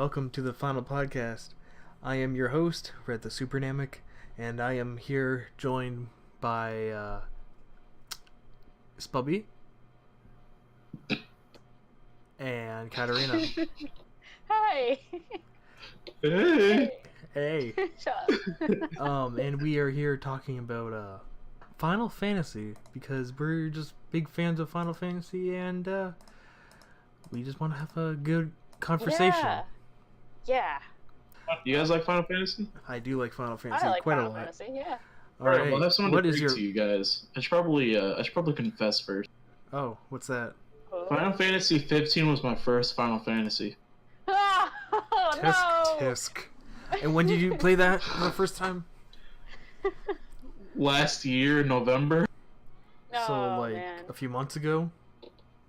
welcome to the final podcast. I am your host, Red the Supernamic, and I am here joined by Spubby and Katarina. Hi. Hey. Hey. Shut up. And we are here talking about Final Fantasy because we're just big fans of Final Fantasy, and we just want to have a good conversation. Yeah. You guys like Final Fantasy? I do like Final Fantasy I like quite Final a lot. Fantasy, yeah. All right. Well, I have something What to is bring your? to you guys. I should probably confess first. Oh, what's that? Final Fantasy 15 was my first Final Fantasy. Oh, no! Tisk. And when did you play that the first time? Last year, November. So Oh, like man. a few months ago.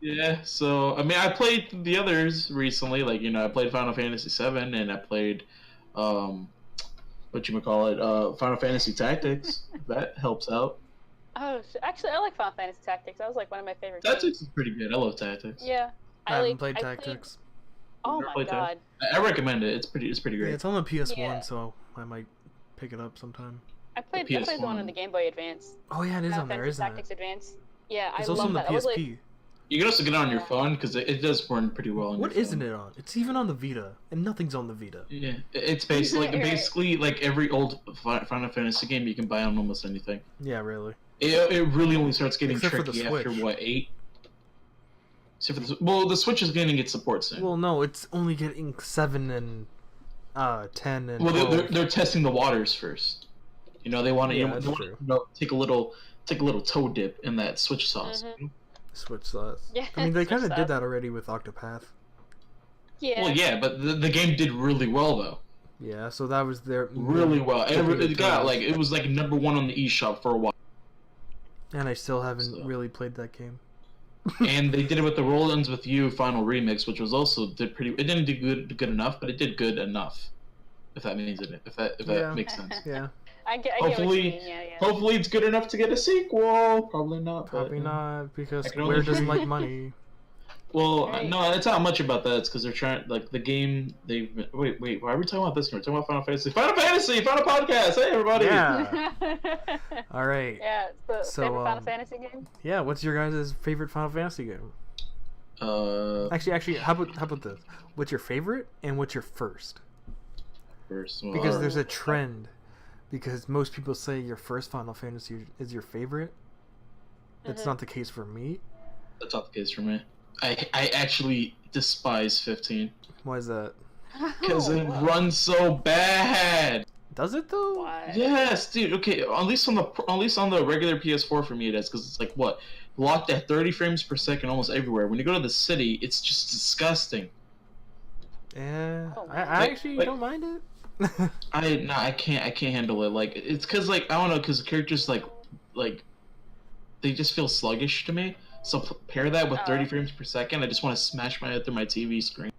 Yeah, so I mean, I played the others recently. Like, you know, I played Final Fantasy 7 and I played, Final Fantasy Tactics. If that helps out. Oh, actually, I like Final Fantasy Tactics. That was like one of my favorite Tactics games. is pretty good. I love Tactics. Yeah. I haven't played Tactics. Oh Never my played god. I recommend it. It's pretty Yeah, great. it's on the PS1, Yeah. so I might pick it up sometime. I played the one on the Game Boy Advance. Oh yeah, it is Final on there, Fantasy isn't Tactics it? Advance. Yeah, It's I also love on the that. That was, like, PSP. You can also get it on your Yeah. phone because it does run pretty well on What your phone. isn't it on? It's even on the Vita, and nothing's on the Vita. Yeah, it's basically like every old Final Fantasy game you can buy on almost anything. Yeah, really. It really only starts getting Except for the tricky after Switch. what 8? Except for the Switch is going to get support soon. Well, no, it's only getting 7 and 10 and Well, 12. they're testing the waters first. You know, they want to Yeah, that's true. take a little toe dip in that Switch sauce. Mhm. you know? Switch sauce. Yeah, I mean, they Switch kind of did sauce. that already with Octopath. Yeah. Well, yeah, but the game did really well though. Yeah, so that was their Really well. Dipping It got toes. like it was like #1 on the eShop for a while. And I still haven't So. really played that game. And they did it with the Roll Ends With You final remix, which was also did pretty. It didn't do good enough, but it did good enough. If that means it, if that Yeah. makes sense. Yeah, I get what you Hopefully- mean. Yeah. Hopefully, it's good enough to get a sequel. Probably not. probably but, not, because I can only Square doesn't dream. like money. Well, Right. no, it's not much about that. It's because they're trying, like, the game. They wait. Why are we talking about this? We're talking about Final Fantasy. Final podcast. Hey, everybody. Yeah. All right. Yeah, it's the So, favorite Final Fantasy game. Yeah, what's your guys' favorite Final Fantasy game? Actually, how about this? What's your favorite and what's your first? First, well, Because there's a trend. Because most people say your first Final Fantasy is your favorite. That's Mhm. not the case for me. that's not the case for me. I actually despise 15 Why is that? because it Wow. runs so bad. Does it though? Why? Yes, dude. Okay, at least on the regular PS4 for me it is because it's like what locked at 30 frames per second almost everywhere. When you go to the city, it's just disgusting. Yeah, Oh, I Like- actually like- don't mind it. I can't handle it. Like it's because like I don't know because the characters like they just feel sluggish to me. So pair that with 30 Oh. frames per second, I just want to smash my head through my TV screen.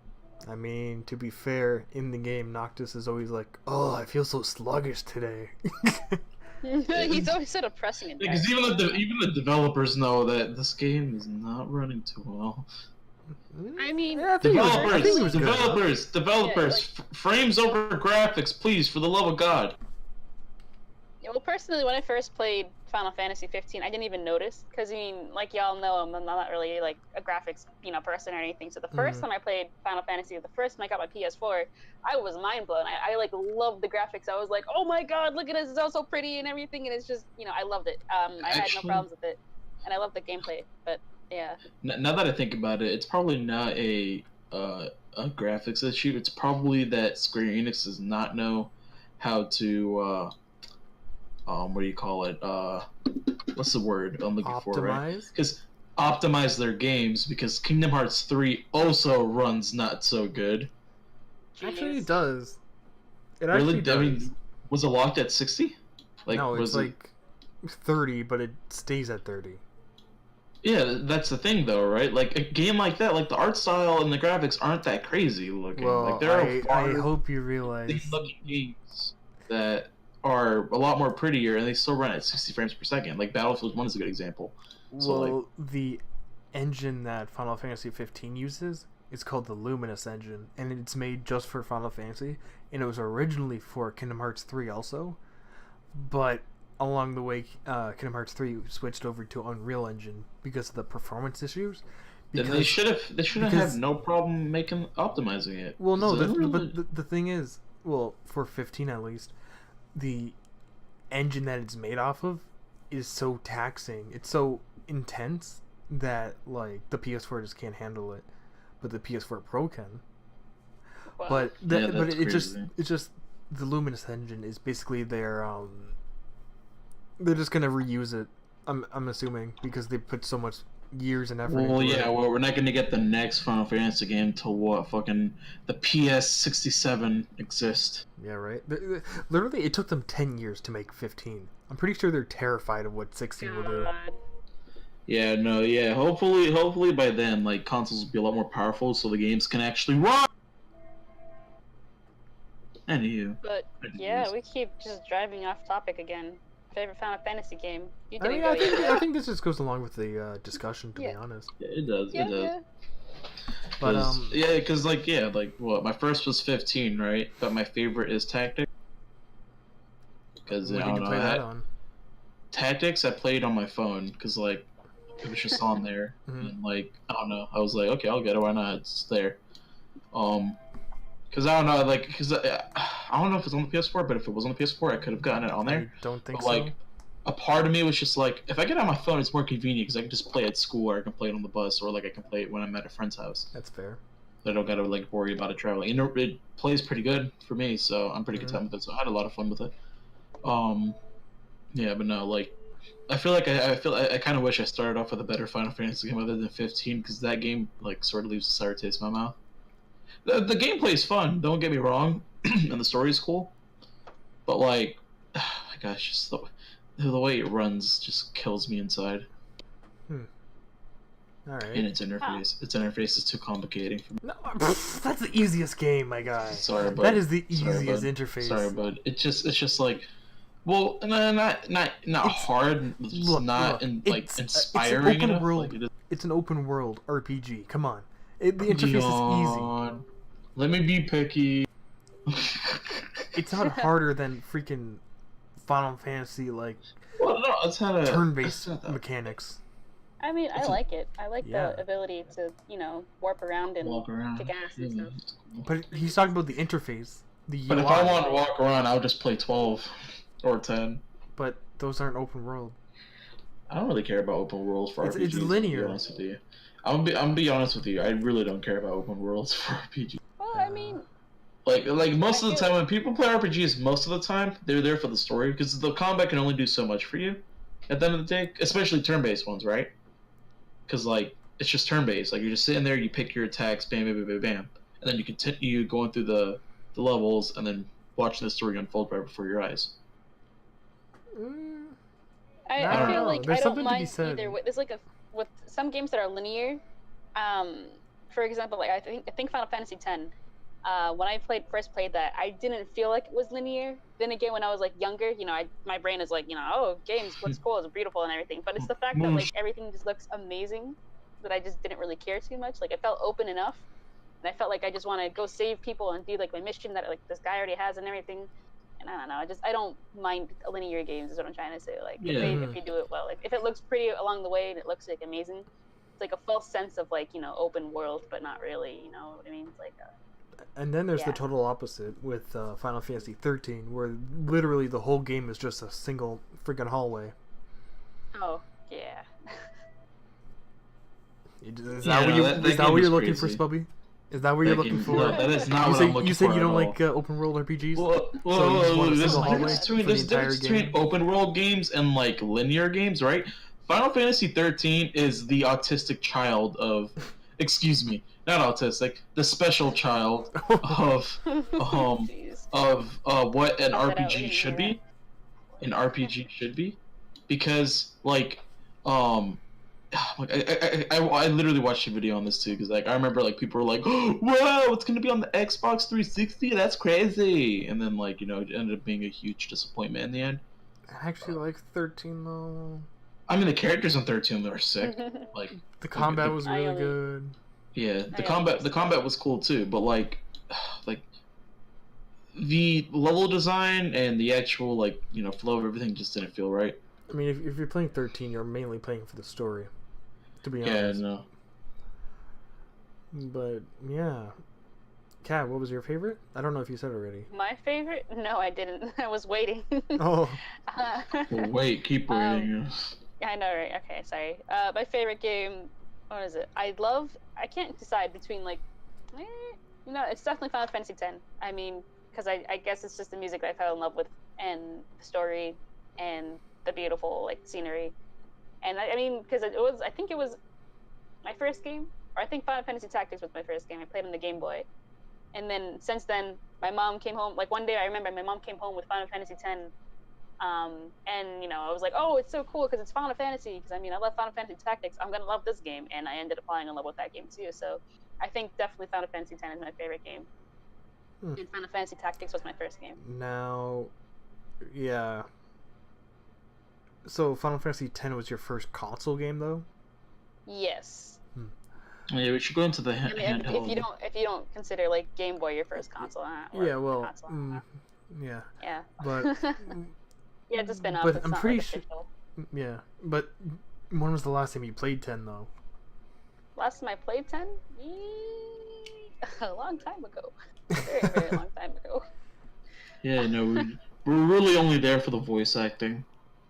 I mean, to be fair, in the game, Noctis is always like, "Oh, I feel so sluggish today." He's always so depressing and Because even the developers know that this game is not running too well. I mean, Yeah, I think it was good enough. Developers, frames over graphics, please, for the love of God. Yeah, well, personally, when I first played Final Fantasy 15, I didn't even notice because I mean, like y'all know, I'm not really like a graphics person or anything. So the first Mhm. time I played Final Fantasy, the first time I got my PS4, I was mind blown. I like loved the graphics. I was like, oh my god, look at this! It's all so pretty and everything, and it's just I loved it. I had no Actually- problems with it, and I loved the gameplay. But yeah, Now that I think about it, it's probably not a graphics issue. It's probably that Square Enix does not know how to what do you call it? What's the word I'm looking for? Right? Optimize. Because optimize their games because Kingdom Hearts 3 also runs not so good. Actually, Jeez. it does. It Really? actually does. I mean, was it locked at 60? No, was it's like 30, but it stays at 30. Yeah, that's the thing though, right? Like a game like that, like the art style and the graphics aren't that crazy looking. Well, like there are I far hope you realize. looking games that are a lot more prettier and they still run at 60 frames per second. Like Battlefield 1 is a good example. So, Well, the engine that Final Fantasy 15 uses It's called the Luminous engine, and it's made just for Final Fantasy, and it was originally for Kingdom Hearts 3 also, but along the way, Kingdom Hearts 3 switched over to Unreal Engine because of the performance issues. Then they should have had no problem optimizing it. Well, no, but the thing is, well, for 15 at least, the engine that it's made off of is so taxing. It's so intense that like the PS4 just can't handle it, but the PS4 Pro can. Wow. But it's just the Luminous engine is basically they're just gonna reuse it. I'm assuming because they put so much years and effort. Well, into yeah. it. Well, we're not gonna get the next Final Fantasy game till what fucking the PS67 exists. Yeah, right. Literally, it took them 10 years to make 15. I'm pretty sure they're terrified of what 16 will do. God. Yeah, no, yeah. Hopefully by then, like consoles will be a lot more powerful, so the games can actually run. Anywho. But yeah, we keep just driving off topic again. Favorite Final Fantasy game? You I didn't mean, go yet. I think this just goes along with the discussion, to be honest. Yeah, it does. Yeah, it does. yeah. But because like what my first was 15, right? But my favorite is Tactics. Because what I did don't you play know, that on? Tactics I played on my phone because like it was just on there, and like I don't know, I was like, okay, I'll get it. Why not? It's there. Because I don't know, like, because I don't know if it's on the PS4, but if it was on the PS4, I could have gotten it on there. I don't think but, so. like, a part of me was just like, if I get it on my phone, it's more convenient because I can just play it at school, or I can play it on the bus, or like I can play it when I'm at a friend's house. That's fair. I don't gotta like worry about it traveling. It plays pretty good for me, so I'm pretty content with it. So I had a lot of fun with it. Yeah, but no, like, I feel like I kind of wish I started off with a better Final Fantasy game other than 15, because that game like sort of leaves a sour taste in my mouth. The gameplay is fun, don't get me wrong, and the story is cool, but like, oh my gosh, just the way it runs just kills me inside. All right. And its interface is too complicated for me. No, that's the easiest game, my guy. Sorry, bud. That is the Sorry, easiest bud. interface. Sorry, bud. It's just like, well, not hard. It's just not inspiring it's an open enough. world. Like, it's an open world RPG. Come on, the interface is easy. Let me be picky. It's not harder than freaking Final Fantasy like Well, no, it's had a turn-based it's not mechanics. I mean, I like it. I like Yeah. the ability to, warp around and walk around. kick ass and Yeah, stuff. it's cool. But he's talking about the interface, the UI. But if I wanted to walk around, I would just play 12 or 10. But those aren't open world. I don't really care about open worlds for RPGs. It's linear. To be honest with you, I'm gonna be honest with you. I really don't care about open worlds for RPGs. Well, I mean, Like most of the I feel- time when people play RPGs, most of the time they're there for the story because the combat can only do so much for you. At the end of the day, especially turn-based ones, right? Because like it's just turn-based. Like you're just sitting there, you pick your attacks, bam, bam, bam, bam, bam, and then you continue going through the levels and then watching the story unfold right before your eyes. I don't feel know. like There's I something don't to be mind said. either way. There's like with some games that are linear. For example, like I think Final Fantasy X. When I first played that, I didn't feel like it was linear. Then again, when I was like younger, my brain is like, oh, games looks cool, it's beautiful and everything. But it's the fact that like everything just looks amazing that I just didn't really care too much. Like it felt open enough, and I felt like I just want to go save people and do like my mission that like this guy already has and everything. And I don't know, I don't mind linear games is what I'm trying to say. Like if you do it well, like if it looks pretty along the way and it looks like amazing, it's like a false sense of like open world, but not really. You know what I mean? It's like. And then there's the Yeah. total opposite with Final Fantasy 13, where literally the whole game is just a single freaking hallway. Oh yeah. Is that what you're looking for, Spubby? Is that what you're looking for? No, that is not what I'm looking for. You said you don't at all. like open world RPGs. Well, So you just want a there's single hallway difference for the there's entire difference between game? open world games and like linear games, right? Final Fantasy 13 is the autistic child of, excuse me, not autistic, the special child of Jeez. what an Cut that out, we RPG didn't should hear be. An RPG should be, because like I literally watched a video on this too, because like I remember like people were like, oh, "Whoa, it's gonna be on the Xbox 360? That's crazy!" And then like it ended up being a huge disappointment in the end. I actually like 13 though. I mean, the characters on 13 are sick. Like The combat was I really only- good. Yeah, I gotta fix the that. combat was cool too, but like the level design and the actual flow of everything just didn't feel right. I mean, if you're playing 13, you're mainly playing for the story, to be Yeah, honest. no. But yeah, Kat, what was your favorite? I don't know if you said already. My favorite? No, I didn't. I was waiting. Oh, Uh, Well, wait, keep reading. I know, right? Okay, sorry. My favorite game. What is it? I can't decide between it's definitely Final Fantasy X. I mean, because I guess it's just the music that I fell in love with, and the story, and the beautiful scenery, and I mean, because I think it was my first game, or I think Final Fantasy Tactics was my first game. I played on the Game Boy, and then since then, my mom came home. Like one day, I remember my mom came home with Final Fantasy X. And I was like, oh, it's so cool because it's Final Fantasy. Because I mean, I love Final Fantasy Tactics. I'm gonna love this game, and I ended up falling in love with that game too. So I think definitely Final Fantasy X is my favorite game. And Final Fantasy Tactics was my first game. now, yeah. So Final Fantasy X was your first console game, though? Yes. Yeah, we should go into the I mean, if you don't consider Game Boy your first console, or Yeah, well, console, yeah. yeah. But yeah, it's a spin-off. but It's I'm not pretty official. sure. Yeah, but when was the last time you played 10 though? Last time I played 10? A long time ago. A very, very long time ago. Yeah, no, we're really only there for the voice acting.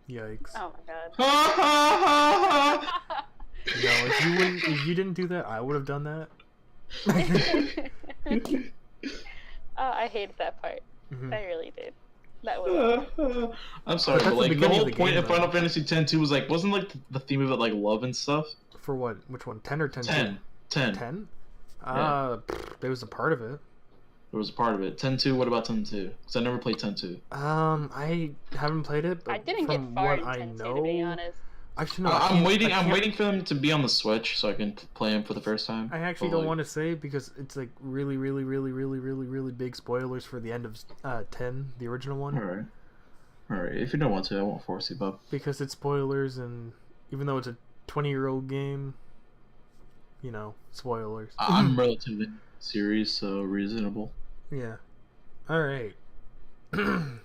Yikes! Oh my god. Ha ha ha No, if you didn't do that, I would have done that. I hated that part. Mhm. I really did. That was. ha. I'm sorry, But that's but the the beginning whole of the point game, of Final though. Fantasy X too was wasn't the theme of it love and stuff? For what? Which one? 10 or 10? 10. 10? There was a part of it. There was a part of it. 10-2, what about 10-2? Because I never played 10-2. I haven't played it, but I didn't get from far what in I 10 know, to be honest. actually no. I'm waiting. I I'm can't- waiting for them to be on the Switch so I can play them for the first time. I actually don't want to say because it's really, really, really, really, really, really big spoilers for the end of 10, the original one. All right. If you don't want to, I won't force you, bub. Because it's spoilers, and even though it's a 20-year-old game, spoilers. I'm relatively serious, so reasonable. Yeah. All right.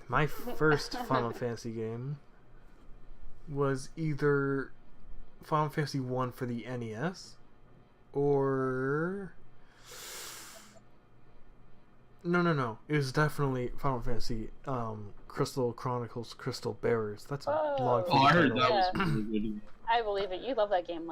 My first Final Fantasy game was either Final Fantasy 1 for the NES or no. It was definitely Final Fantasy Crystal Chronicles Crystal Bearers. That's a long Oh, I heard title. that was Yeah. really good. I believe it. You love that game.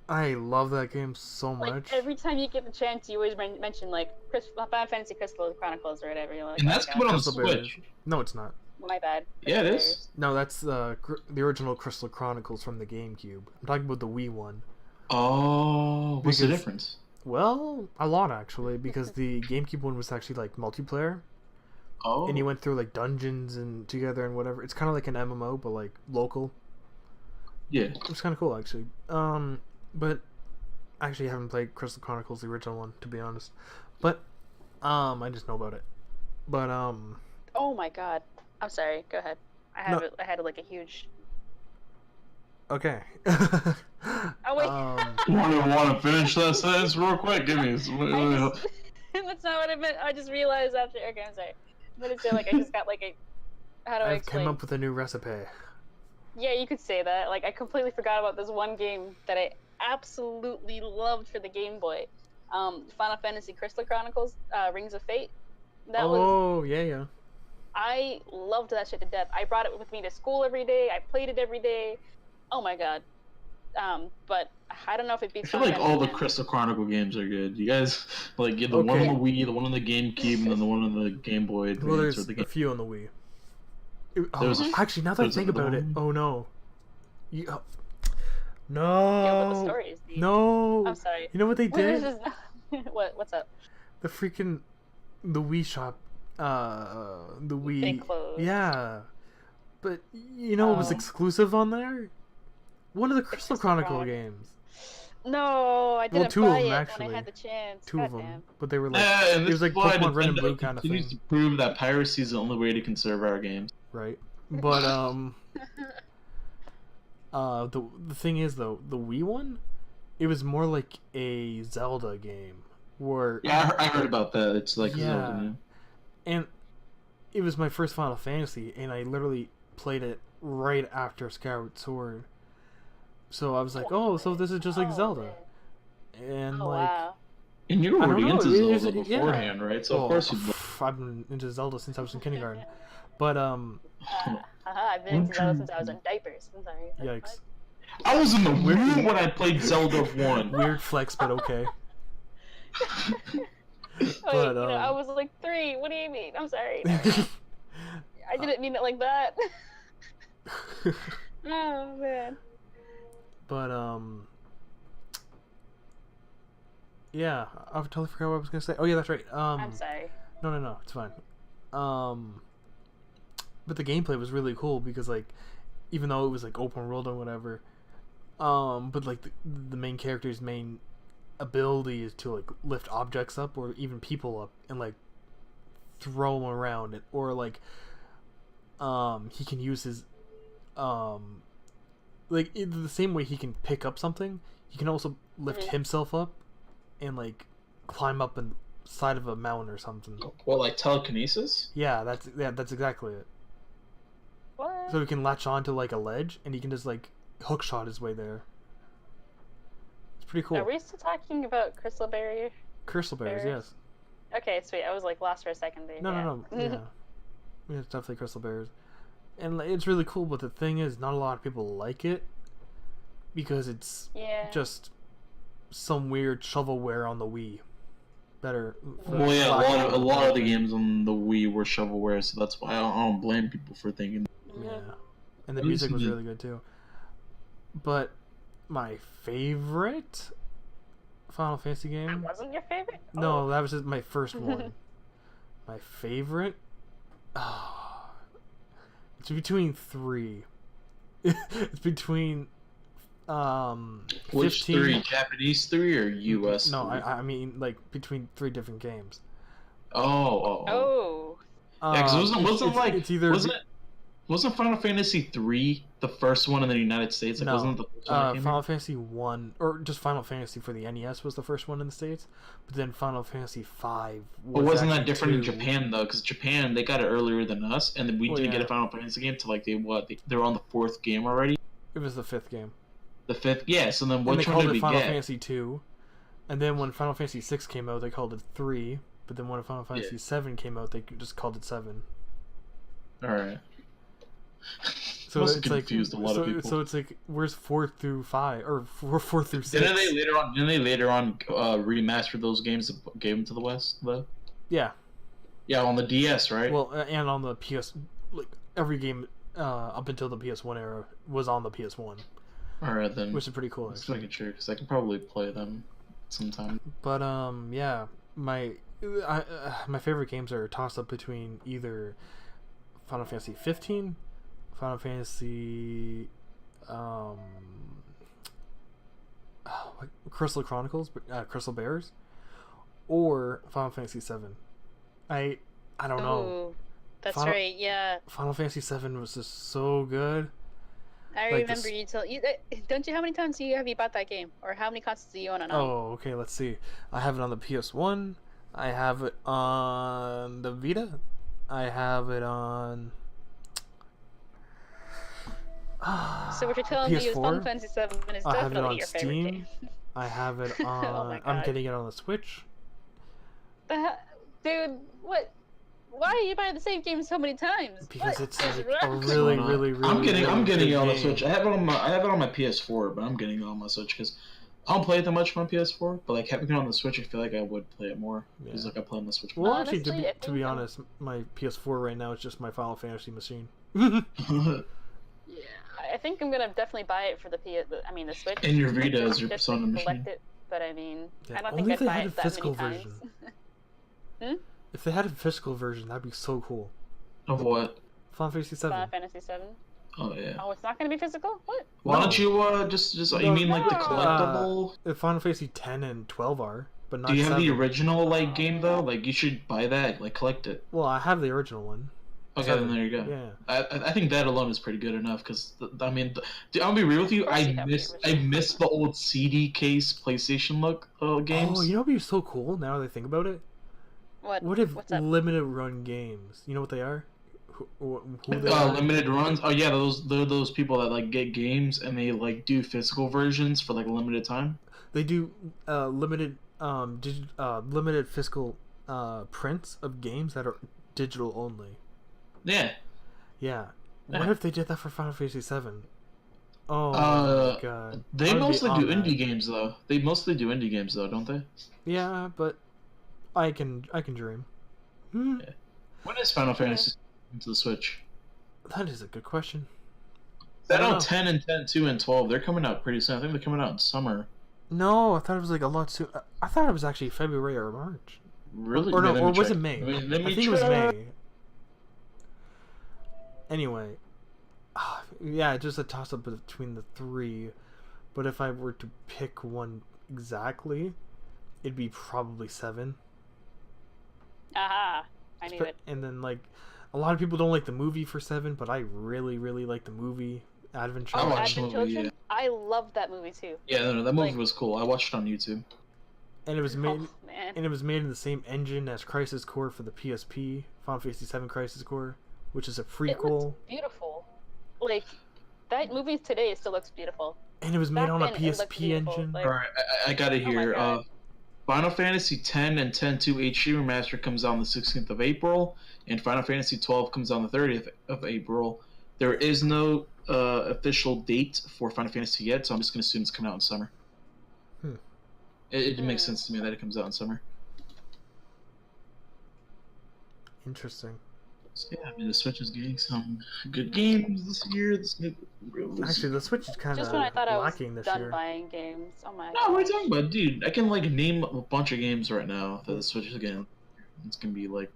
I love that game so much. Every time you get the chance, you always mention Final Fantasy Crystal Chronicles or whatever. You're like, And oh that's my coming God. on the Crystal Bearers. Switch. No, it's not. My bad. Yeah, it Crystal is. No, that's the original Crystal Chronicles from the GameCube. I'm talking about the Wii one. Oh, what's the Because- difference? Well, a lot actually, because the GameCube one was actually multiplayer, Oh, and you went through dungeons and together and whatever. It's kind of like an MMO, but local. yeah. It was kind of cool actually. But actually, I haven't played Crystal Chronicles, the original one, to be honest. But I just know about it. But Oh my God. I'm sorry. Go ahead. I had a huge. okay. Oh wait. Want to finish that sentence real quick? Give me. That's not what I meant. I just realized after. Okay, I'm sorry. I'm gonna say I just got a. How do I I've explain? come up with a new recipe. Yeah, you could say that. I completely forgot about this one game that I absolutely loved for the Game Boy. Final Fantasy Crystal Chronicles, Rings of Fate. Yeah. I loved that shit to death. I brought it with me to school every day. I played it every day. Oh my god. But I don't know if it I beats. feel Final all the Fantasy X. Crystal Chronicle games are good. You guys the one on Okay. the Wii, the one on the GameCube, and then the one on the Game Boy Advance. Well, there's or the a game. few on the Wii. There's Actually, now that I there's think about it, another oh no. You, Yeah, but the no. story is deep. No. I'm sorry. You know what they Well, did? there's just- What's up? The Wii shop, the Wii. They closed. Yeah, but it was Oh. exclusive on there. One of the Crystal Crystal Chronicle Chronicle. games. No, I didn't two of buy them, it when actually. I had the chance. Two of Goddamn. them, but they were And it was this is like why Pokemon Red and Nintendo Blue kind of continues thing, to prove that piracy is the only way to conserve our games. right? But the thing is though, the Wii one, it was more like a Zelda game where Yeah, I heard about that. It's like Yeah. Zelda. Man. and it was my first Final Fantasy, and I literally played it right after Skyward Sword. So I was like, oh, so this is just like Zelda, and Oh like. wow. And you were I don't already know, into it is- Zelda yeah. beforehand, right? So Well, of course you. I've been into Zelda since I was in kindergarten, but I've been into Zelda since I was in diapers. I'm sorry. yikes, I was in the womb when I played Zelda 1. weird flex, but okay. Wait, But, I was like 3. What do you mean? I'm sorry. I didn't mean it like that. Oh man. But yeah, I totally forgot what I was gonna say. Oh yeah, that's right. I'm sorry. No, it's fine. But the gameplay was really cool because like, even though it was like open world or whatever, but like the main character's main ability is to like lift objects up or even people up and like throw them around, or like he can use his like in the same way he can pick up something, he can also lift himself up and like climb up inside of a mountain or something. What, like telekinesis? Yeah, that's exactly it. What? So he can latch onto like a ledge and he can just like hook shot his way there. It's pretty cool. Are we still talking about Crystal Barrier? Crystal Bears, Bears? yes. Okay, sweet. I was like lost for a second there. No. Yeah, it's definitely Crystal Bears, and like, it's really cool. But the thing is, not a lot of people like it because it's Yeah. just some weird shovelware on the Wii. Better. Well, yeah, a lot of the games on the Wii were shovelware, so that's why I don't blame people for thinking. Yeah, and the music was really good too. But my favorite Final Fantasy That game? wasn't your favorite? No, that was just my first one. My favorite? Oh, it's between 3. It's between Which 15... 3? Japanese 3 or US? No, 3? I mean like between 3 different games. Oh. Yeah, because it's either wasn't Final Fantasy 3 the first one in the United States? Like, No. wasn't it the first one that came Final out? Fantasy 1, or just Final Fantasy for the NES was the first one in the States, but then Final Fantasy 5 But wasn't that actually different in 2. Japan though? Because Japan, they got it earlier than us, and then we Well, didn't yeah. get a Final Fantasy game till like they were on the 4th game already. It was the 5th game. The 5th, yeah. So then And they which one called did it we Final get? Fantasy 2, and then when Final Fantasy 6 came out, they called it 3, but then when Final Fantasy 7 came out, they just called it 7. All right. So Must it's have like confused a lot of people. So it's like where's 4 through 5 or 4 through 6? Didn't they later on remaster those games and gave them to the West though? Yeah. Yeah, on the DS, right? Well, and on the PS, like every game up until the PS1 era was on the PS1, All right then. which is pretty cool. Just Actually. making sure because I can probably play them sometime. But yeah, my favorite games are a toss up between either Final Fantasy 15, Final Fantasy Crystal Chronicles, Crystal Bears, or Final Fantasy 7. I don't know. Ooh, that's Final- right. Yeah, Final Fantasy 7 was just so good. I Like remember you tell you. Don't you? How many times have you bought that game, or how many consoles do you own it on? Oh, okay, let's see. I have it on the PS1. I have it on the Vita. I have it on So what you're telling me is PS4. Final Fantasy 7 is I have it definitely on your favorite Steam. game. I have it Oh on. my I'm God. getting it on the Switch. Dude, what? Why are you buying the same game so many times? Because What it's is like wrong? a really, really, really. I'm getting really it on the good Switch. game. I have it on my PS4, but I'm getting it on my Switch because I don't play it that much on my PS4. But like having it on the Switch, I feel like I would play it more because Yeah. like I play on the Switch. Well, more. actually, Honestly, I to be think, honest, my PS4 right now is just my Final Fantasy machine. Yeah, I think I'm gonna definitely buy it for the the Switch. And your Vita is your just to Persona collect machine. it, but I mean, Yeah, I don't only think if I'd they buy had it a that physical many times. version. If they had a physical version, that'd be so cool. Of what? Final Fantasy 7. Final Fantasy 7. Oh yeah. Oh, it's not gonna be physical? What? Why No. don't you just No, you mean like the no. collectible? Final Fantasy 10 and 12 are, but not Do you have 7. the original like game though? Like you should buy that, like collect it. Well, I have the original one. Okay, then 7. there you go. Yeah. I think that alone is pretty good enough because I mean, dude, I'll be real with you. Of course you I have miss the I original. miss the old CD case PlayStation look Oh, games. you know what'd be so cool now that I think about it? What if What's up? limited run games? You know what they are? Who they are? Limited runs. Oh yeah, they're those people that like get games and they like do physical versions for like a limited time. They do limited physical prints of games that are digital only. Yeah. Yeah. What Yeah. if they did that for Final Fantasy 7? Oh my god. They I would be mostly on do that. indie games though. They mostly do indie games though, don't they? Yeah, but I can dream. Hmm. Yeah. When is Final Fantasy into the Switch? That is a good question. I I don't know know. 10 and 10, 2 and 12. They're coming out pretty soon. I think they're coming out in summer. No, I thought it was like a lot soon. I thought it was actually February or March. Really? Or no, Let me or was check. it May? Let me I think it was check. May. Anyway, yeah, it's just a toss up between the three. But if I were to pick one exactly, it'd be probably 7. Aha! I knew it. And then like, a lot of people don't like the movie for 7, but I really, really like the movie Advent I Oh, Children. watched Advent the movie, Children. yeah. I loved that movie too. Yeah, no, that movie Like- was cool. I watched it on YouTube. And it was made. Oh man. And it was made in the same engine as Crisis Core for the PSP, Final Fantasy 7 Crisis Core, which is a It prequel. looked beautiful. Like that movie today still looks beautiful. And it was made Back on a then, it looked PSP beautiful, engine. like- Alright, I got it Oh my here. God. Final Fantasy 10 and 10-2 HD Remaster comes out on the 16th of April, and Final Fantasy 12 comes out on the 30th of April. There is no official date for Final Fantasy yet, so I'm just going to assume it's coming out in summer. It makes sense to me that it comes out in summer. Interesting. So, yeah, I mean, the Switch is getting some good games this year. Actually, the Switch is kind Just of when I thought I was lacking this done year. buying games. Oh my No, what are you gosh. talking about, dude? I can like name a bunch of games right now that the Switch is getting. It's gonna be like.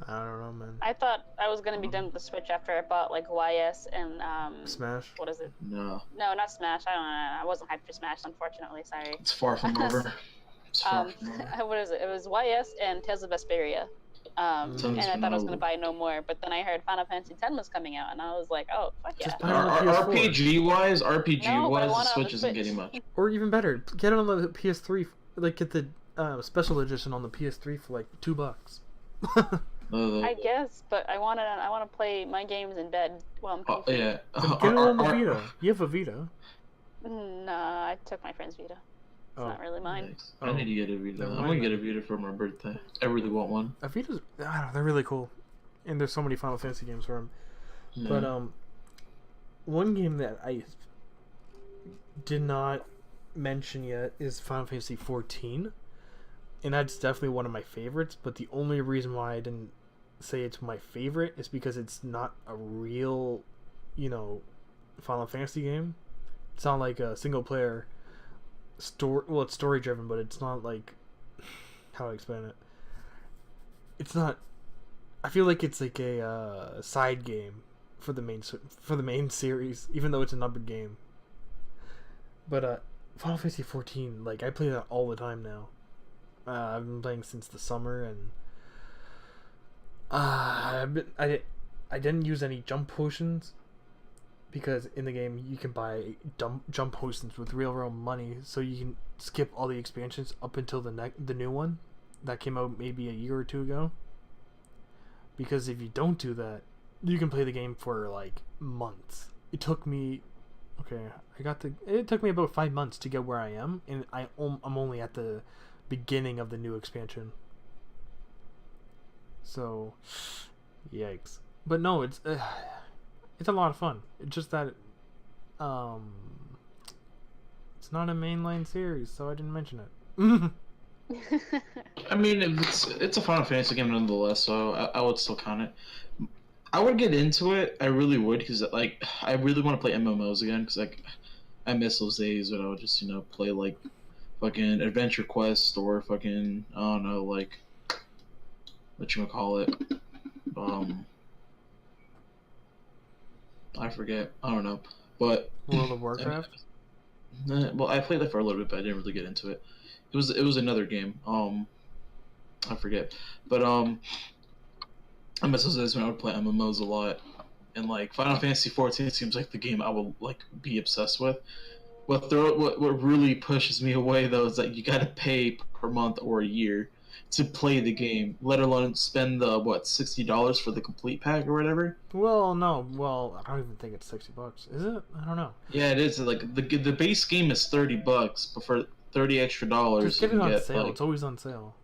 I don't know, man. I thought I was gonna be done with the Switch after I bought like YS and Smash. what is it? No, No, not Smash. I don't know. I wasn't hyped for Smash, unfortunately. Sorry. it's far from over. It's far from over. What is it? It was YS and Tales of Vesperia. Sounds And I thought I was phenomenal. gonna buy no more, but then I heard Final Fantasy X was coming out, and I was like, oh fuck yeah. Just buy it on the PS4. RPG No, but I wise, the want it on Switch the isn't Switch. getting much. Or even better, get it on the PS3. Like, get the special edition on the PS3 for like $2. I guess, but I want to play my games in bed while I'm comfy. Yeah. Get it on the Vita. You have a Vita. Nah, I took my friend's Vita. It's Oh. not really mine. I need to get a Vita. Never I'm mind gonna get then. a Vita for my birthday. I really want one. A Vita's, I don't know, they're really cool. And there's so many Final Fantasy games for them. Yeah. But one game that I did not mention yet is Final Fantasy 14, and that's definitely one of my favorites. But the only reason why I didn't say it's my favorite is because it's not a real, Final Fantasy game. It's not like a single player story. Well, it's story driven, but it's not like, how do I explain it? It's not. I feel like it's like a side game for the main series, even though it's a numbered game. But Final Fantasy 14, like, I play that all the time now. I've been playing since the summer, and I didn't use any jump potions because in the game you can buy jump potions with real money, so you can skip all the expansions up until the new one that came out maybe a year or two ago. Because if you don't do that, you can play the game for like months. It took me it took me about 5 months to get where I am, and I'm only at the beginning of the new expansion. So, yikes. But no, it's a lot of fun. It's just that it's not a mainline series, so I didn't mention it. I mean, it's a Final Fantasy game nonetheless, so I would still count it. I would get into it. I really would, because like I really want to play MMOs again, because like I miss those days when I would just play like fucking Adventure Quest or fucking I don't know, like whatchamacallit. I forget. I don't know, but World of Warcraft. well, I played that for a little bit, but I didn't really get into it. It was another game. I forget, but I miss those days when I would play MMOs a lot, and like Final Fantasy 14 seems like the game I will like be obsessed with. What really pushes me away though is that you got to pay per month or a year to play the game, let alone spend the $60 for the complete pack or whatever. Well, no. Well, I don't even think it's $60. Is it? I don't know. Yeah, it is. Like the base game is $30, but for $30 extra, Just you get it can on get sale. like It's always on sale.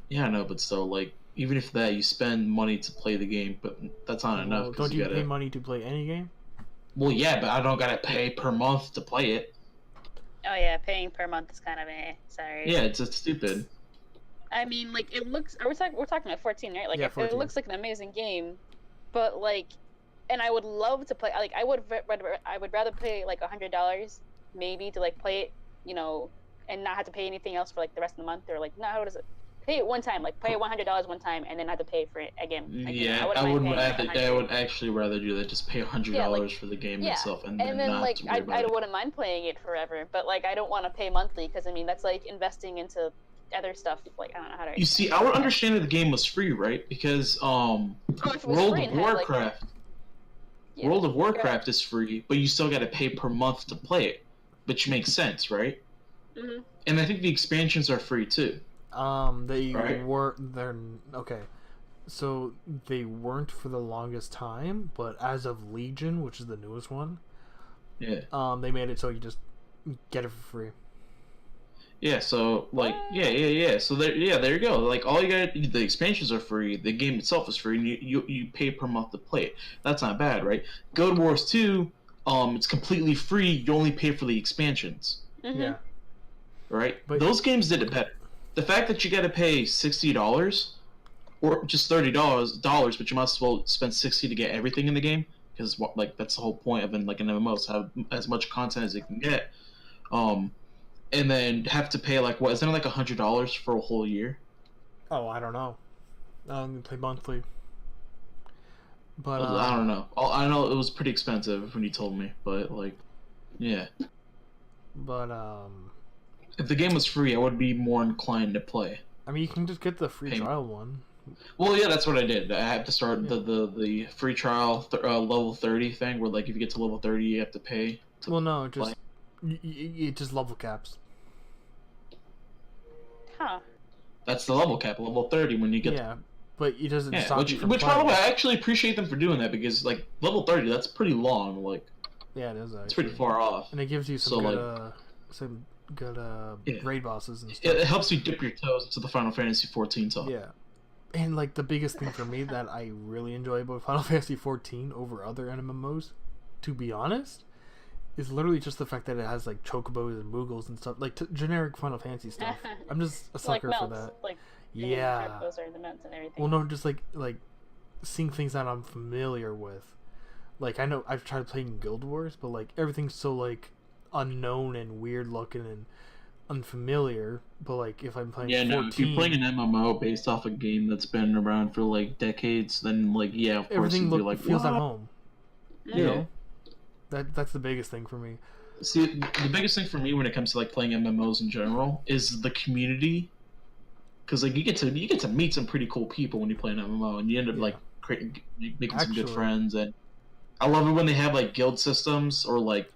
yeah, I know, but still, like even if that you spend money to play the game, but that's not enough. Well, 'Cause don't you gotta... pay money to play any game? Well, yeah, but I don't gotta pay per month to play it. Oh yeah, paying per month is kind of sorry. Yeah, it's just stupid. I mean, like it looks. We're talking about 14, right? Like Yeah, it 14. looks like an amazing game, but like, and I would love to play. Like I would rather pay like $100 maybe to like play it, you know, and not have to pay anything else for like the rest of the month, or like no, how does it? Pay it one time, like pay $100 one time, and then have to pay for it again. Like, Yeah, I I wouldn't would actually rather do that. Just pay $100 for the game itself, and then not like worry about I it. wouldn't mind playing it forever, but like I don't want to pay monthly because I mean that's like investing into other stuff. Like I don't know how to. You see, I would understand if the game was free, right? Because if it was World free of and had, like- Warcraft, Yeah, World of go ahead. Warcraft is free, but you still got to pay per month to play it, which makes sense, right? Mhm. And I think the expansions are free too. They Right. were. They're okay. So they weren't for the longest time, but as of Legion, which is the newest one, Yeah. they made it so you just get it for free. Yeah, so like yeah. So there there you go. Like all you got the expansions are free, the game itself is free, and you pay per month to play it. That's not bad, right? Guild Wars 2, it's completely free, you only pay for the expansions. Mhm. Yeah. Right? But- Those games did it better. The fact that you gotta pay $60 or just $30, but you might as well spend 60 to get everything in the game, because like that's the whole point of an MMO, is have as much content as it can get. And then have to pay like what? Isn't it like $100 for a whole year? Oh, I don't know. You play monthly. But I don't know. I know it was pretty expensive when you told me, but like, yeah. But If the game was free, I would be more inclined to play. I mean, you can just get the free Hey. trial one. Well, yeah, that's what I did. I had to start the free trial level 30 thing, where like if you get to level 30, you have to pay. Well, no, just it just level caps. Huh. That's the level cap, level 30 when you get. Yeah, but it doesn't Yeah, stop which you from by playing. the way, I actually appreciate them for doing that, because like level 30, that's pretty long. Like Yeah, it is. Actually. it's pretty far off. And it gives you So, some good Yeah. raid bosses and stuff. It helps you dip your toes into the Final Fantasy 14 talk. Yeah. And like the biggest thing for me that I really enjoy about Final Fantasy 14 over other MMOs, to be honest, is literally just the fact that it has like chocobos and moogles and stuff, like generic Final Fantasy stuff. I'm just a Like sucker for melts, that. like Yeah. those are the melts and everything. Well, no, just like seeing things that I'm familiar with. Like I know I've tried playing Guild Wars, but like everything's so like unknown and weird looking and unfamiliar. But like if I'm playing Yeah, 14, no, if you're playing an MMO based off a game that's been around for like decades, then like yeah, of course everything you'd be like, feels at "What?" home. You Yeah. know? That's the biggest thing for me. See, the biggest thing for me when it comes to like playing MMOs in general is the community, because like you get to meet some pretty cool people when you play an MMO, and you end up Yeah. like making some good Actually. friends. And I love it when they have like guild systems, or like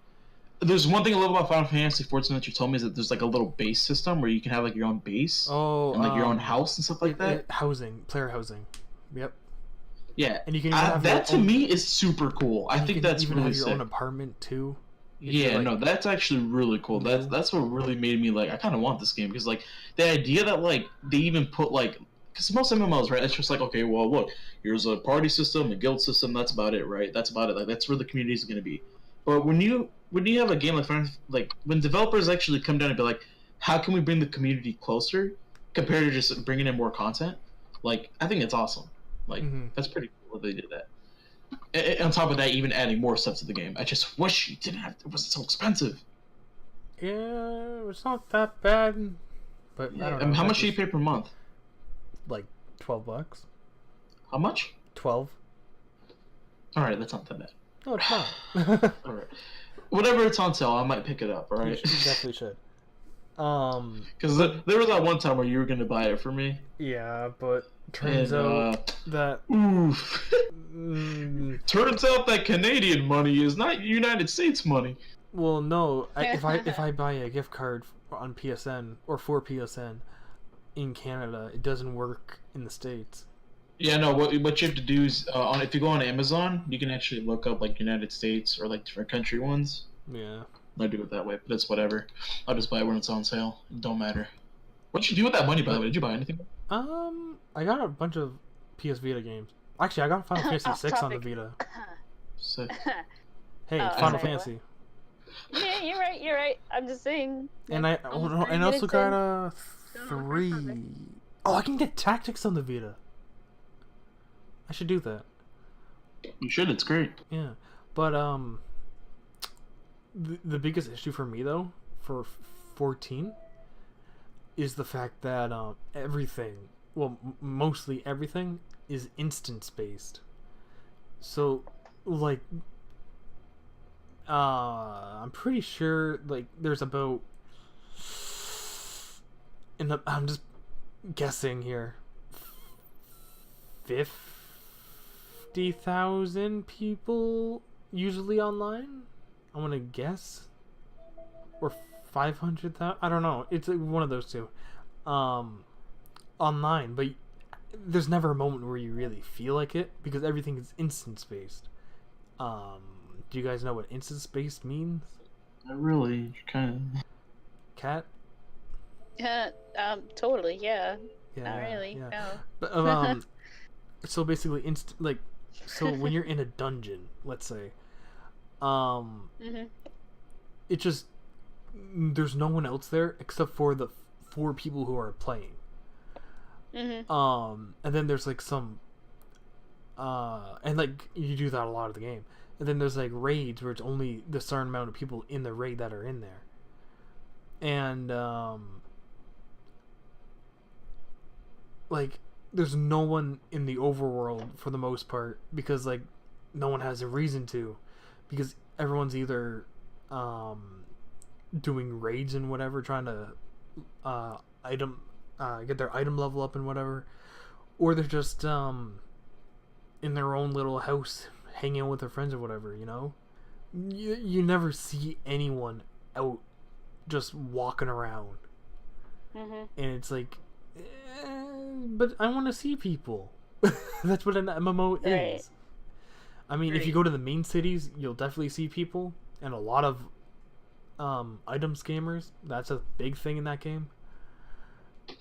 there's one thing I love about Final Fantasy 14 that you told me, is that there's like a little base system where you can have like your own base Oh, and like your own house and stuff like that. Player housing. Yep. Yeah, And you can even have that to your own, me is super cool. I you think can that's even really have your sick. own apartment too. if Yeah, you're, like, no, that's actually really cool. new. That's what really made me like, I kind of want this game, because like the idea that like they even put like, because most MMOs, right, it's just like, okay, well, look, here's a party system, a guild system, that's about it, right? That's about it. Like that's where the community is going to be. But when you have a game like when developers actually come down and be like, how can we bring the community closer compared to just bringing in more content? Like I think it's awesome. Like Mhm. that's pretty cool that they did that. And on top of that, even adding more stuff to the game. I just wish you didn't have. It wasn't so expensive. Yeah, it's not that bad. But I don't know. How that much do you just- pay per month? Like $12. How much? 12. All right, that's not that bad. No, it's not. All right, whatever it's on sale, I might pick it up. All You right, definitely should. because there was that one time where you were gonna buy it for me. Yeah, but Turns And out that oof. mm, Turns out that Canadian money is not United States money. well, no. If I buy a gift card on PSN or for PSN in Canada, it doesn't work in the States. Yeah, no. What you have to do is if you go on Amazon, you can actually look up like United States or like different country ones. Yeah. I do it that way, but it's whatever. I'll just buy it when it's on sale. It don't matter. What'd you do with that money, by the way? Did you buy anything? I got a bunch of PS Vita games. Actually, I got Final Fantasy Off 6 on the topic. Vita. So, Hey, Oh, Final sorry, Fantasy. Yeah, you're right. You're right. I'm just saying. And I also got a 3. topic. Oh, I can get Tactics on the Vita. I should do that. you should. It's great. Yeah, but the biggest issue for me though for 14 is the fact that everything, well, mostly everything is instance based. So, like, I'm pretty sure like there's about, I'm just guessing here, 50,000 people usually online. I want to guess, or 500,000. I don't know. It's one of those two. Online, but there's never a moment where you really feel like it because everything is instance based. Do you guys know what instance based means? I really kind of. Cat? Yeah. Totally. Yeah. Yeah. Not really. Yeah. No. But so basically, so when you're in a dungeon, let's say, Mhm. it just, there's no one else there except for the 4 people who are playing. Mhm. And then there's like some, and like you do that a lot of the game. And then there's like raids where it's only the certain amount of people in the raid that are in there. And like there's no one in the overworld for the most part because like no one has a reason to, because everyone's either doing raids and whatever, trying to get their item level up and whatever, or they're just in their own little house hanging out with their friends or whatever, you know. You never see anyone out just walking around. Mhm. And it's like, but I want to see people. That's what an MMO Right. is. I mean, if you go to the main cities, you'll definitely see people, and a lot of item scammers. That's a big thing in that game.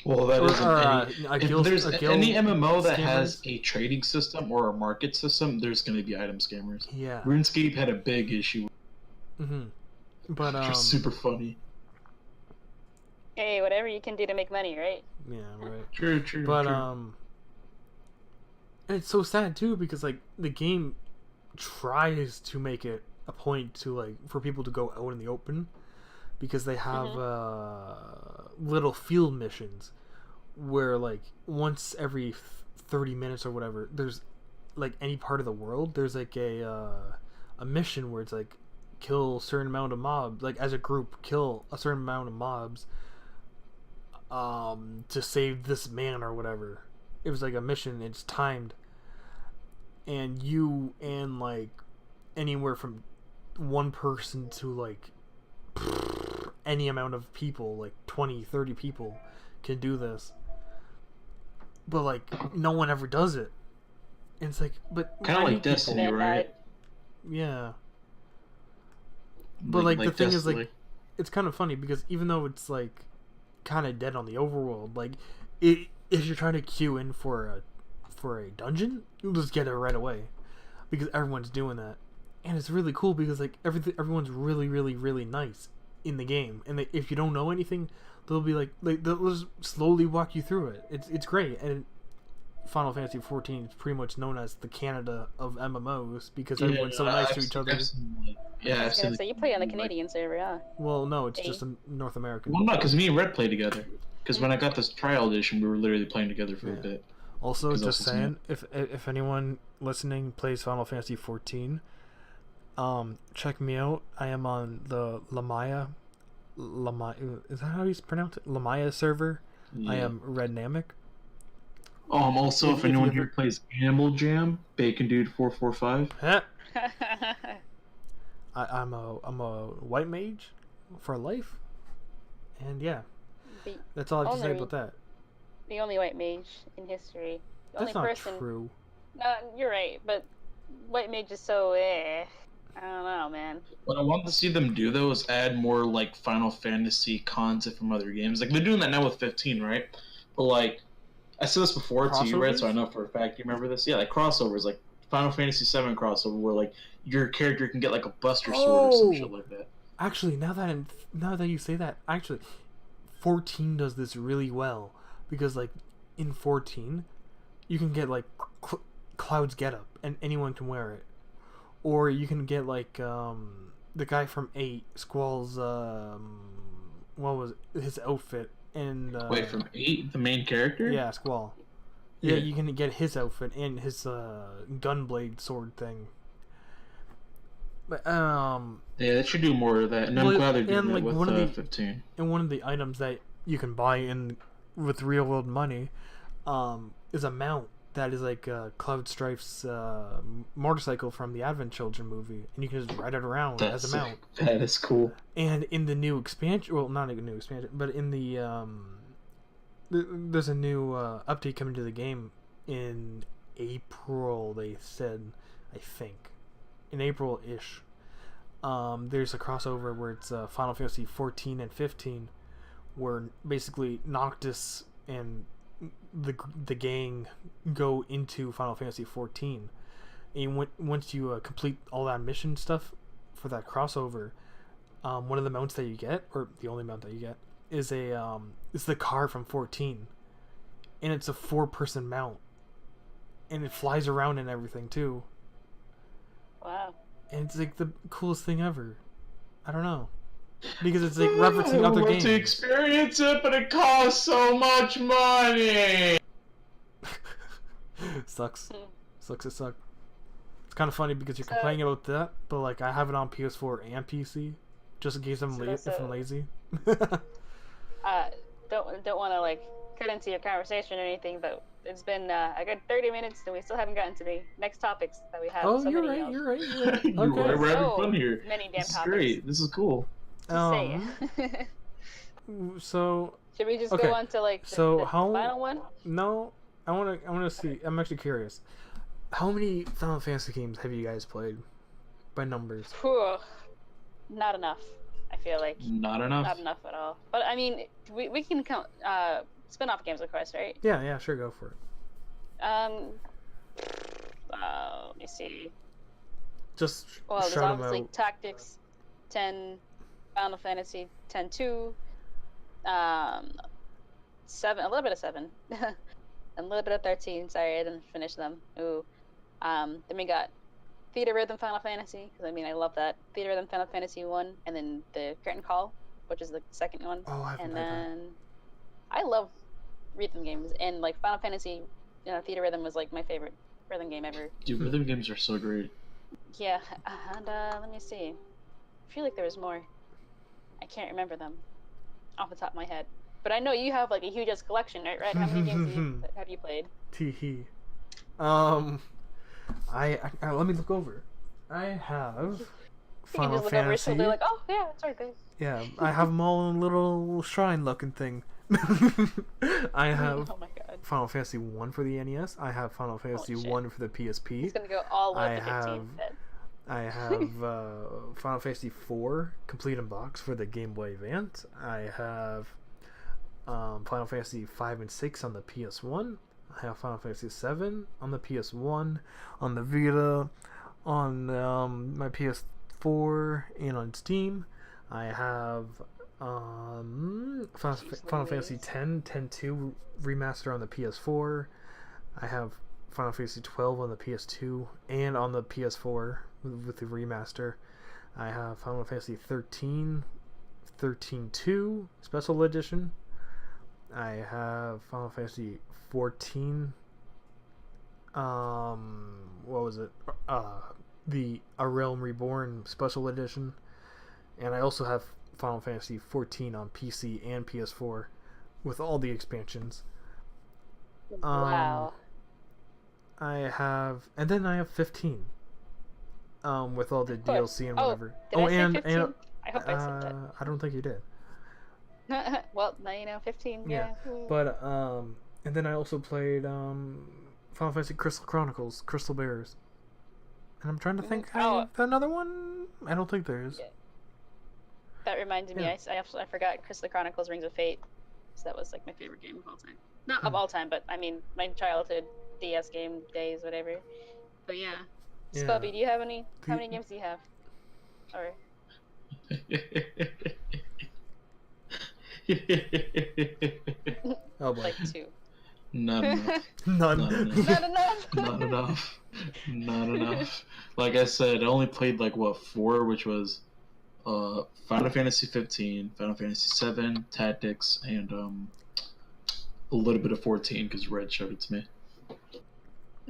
Well, that isn't any. If there's a guild any MMO that has scammers. a trading system or a market system, there's going to be item scammers. Yeah. RuneScape had a big issue, Mm-hmm. But which was super funny. Hey, whatever you can do to make money, right? yeah, right. True. But and it's so sad too because like the game tries to make it a point to like for people to go out in the open because they have little field missions where like once every 30 minutes or whatever, there's like any part of the world, there's like a mission where it's like kill a certain amount of mobs, like as a group kill a certain amount of mobs to save this man or whatever. It was like a mission, it's timed, and you and like anywhere from 1 person to like any amount of people, like 20-30 people can do this, but like no one ever does it. And it's like, but Kind of why like do Destiny, people- right? yeah, but like the thing is Destiny. like it's kind of funny because even though it's like kind of dead on the overworld, like if you're trying to queue in for a dungeon, you'll just get it right away because everyone's doing that, and it's really cool because like everyone's really nice in the game, and if you don't know anything, they'll be like they'll just slowly walk you through it. It's great. And Final Fantasy 14 is pretty much known as the Canada of MMOs because everyone's so nice to each other. I was gonna say you play on the Canadian server, huh? Well, no, it's Hey. just a North American. Well, no, because me and Red play together. Because when I got this trial edition, we were literally playing together for a Yeah. bit. Also, 'Cause just also saying, if anyone listening plays Final Fantasy 14, check me out. I am on the Lamaya, is that how you pronounce it? Lamaya server. I Yeah. am Red Namek. Also, if If anyone you here ever, plays Animal Jam, Bacon Dude 445. I'm a white mage for life, and yeah, the that's all I have to say only about that. the only white mage in history. The only That's not person. true. No, you're right, but white mage is so I don't know, man. What I want to see them do though is add more like Final Fantasy content from other games. Like they're doing that now with 15, right? But like I said this before to you, right? So I Crossovers? know for a fact you remember this. Yeah, like crossovers, like Final Fantasy 7 crossover, where like your character can get like a Buster Sword or some shit Oh, like that. actually, now that you say that, actually, 14 does this really well because like in 14, you can get like Cloud's getup and anyone can wear it, or you can get like the guy from 8, Squall's what was his outfit and Wait, from 8, the main character? yeah, Squall. Yeah, you can get his outfit and his gunblade sword thing. But Yeah, they should do more of that, and I'm well, glad they're doing and it like with one of the 15. and one of the items that you can buy in with real world money is a mount that is like Cloud Strife's motorcycle from the Advent Children movie, and you can just ride it around as a mount. That is cool. And in the new expansion, well, not a new expansion, but in the there's a new update coming to the game in April. They said, I think, in April-ish. There's a crossover where it's Final Fantasy 14 and 15, where basically Noctis and the gang go into Final Fantasy 14. And once you complete all that mission stuff for that crossover, one of the mounts that you get, or the only mount that you get, is it's the car from 14, and it's a 4-person mount, and it flies around and everything too. Wow. And it's like the coolest thing ever. I don't know, because it's like referencing other games. To experience it, but it costs so much money. Sucks. It sucks. It's kind of funny because you're complaining about that, but like I have it on PS4 and PC, just in case I'm if I'm lazy. Don't want to like cut into your conversation or anything, but it's been a good 30 minutes and we still haven't gotten to the next topics that we have. Oh, so you're many right. of. You're right. You're Okay. right. We're having So fun here. many damn This is topics. great. This is cool. So Should we just Okay. go on to like the final one? No, I wanna see. I'm actually curious. How many Final Fantasy games have you guys played, by numbers? Whew. Not enough. I feel like Not enough. not enough at all. But I mean, we can count spin-off games, of course, right? Yeah, sure, go for it. Let me see. Just Well, there's shout them obviously out. Tactics 10, Final Fantasy 10-2, 7, a little bit of 7, a little bit of 13. Sorry, I didn't finish them. Ooh. Then we got Theater Rhythm Final Fantasy, because I mean, I love that. Theater Rhythm Final Fantasy 1, and then the Curtain Call, which is the second one. Oh, I haven't And played that. then I love rhythm games, and like Final Fantasy, Theater Rhythm was like my favorite rhythm game ever. Dude, rhythm games are so great. Yeah, and let me see. I feel like there was more. I can't remember them off the top of my head. But I know you have like a huge ass collection, right? How many games have you played? Teehee. I let me look over. I have You can Final just look over your Fantasy. shoulder like, oh yeah, it's right there. Yeah, I have them all in a little shrine looking thing. I have Oh my god. Final Fantasy 1 for the NES. I have Final Fantasy shit. 1 for the PSP. It's gonna go all the way I up to 15. have- I have Final Fantasy 4 complete in box for the Game Boy Advance. I have Final Fantasy 5 and 6 on the PS1. I have Final Fantasy 7 on the PS1, on the Vita, on my PS4, and on Steam. I have Final Fantasy 10, 10-2 remaster on the PS4. I have Final Fantasy 12 on the PS2 and on the PS4 with the remaster. I have Final Fantasy 13, 13-2 Special Edition. I have Final Fantasy 14. What was it? The A Realm Reborn Special Edition. And I also have Final Fantasy 14 on PC and PS4 with all the expansions. Wow. And then I have 15. With all the Of course. DLC and Oh, whatever. did I say and 15? I hope I said that. I don't think you did. Well, now you know 15. Yeah. Yeah. But and then I also played Final Fantasy Crystal Chronicles, Crystal Bears. And I'm trying to think Oh. another one. I don't think there is. Yeah. That reminded me. Yeah. I forgot Crystal Chronicles Rings of Fate. So that was like my favorite game of all time. Not of all time, but I mean my childhood DS game days, whatever. But yeah. Yeah. Scubby, do you have any? How many games do you have? Or Oh boy. like 2? Not enough. None. Not enough. Not enough. Not enough. Not enough. Like I said, I only played like 4, which was Final Fantasy 15, Final Fantasy 7, Tactics, and a little bit of 14 because Red showed it to me.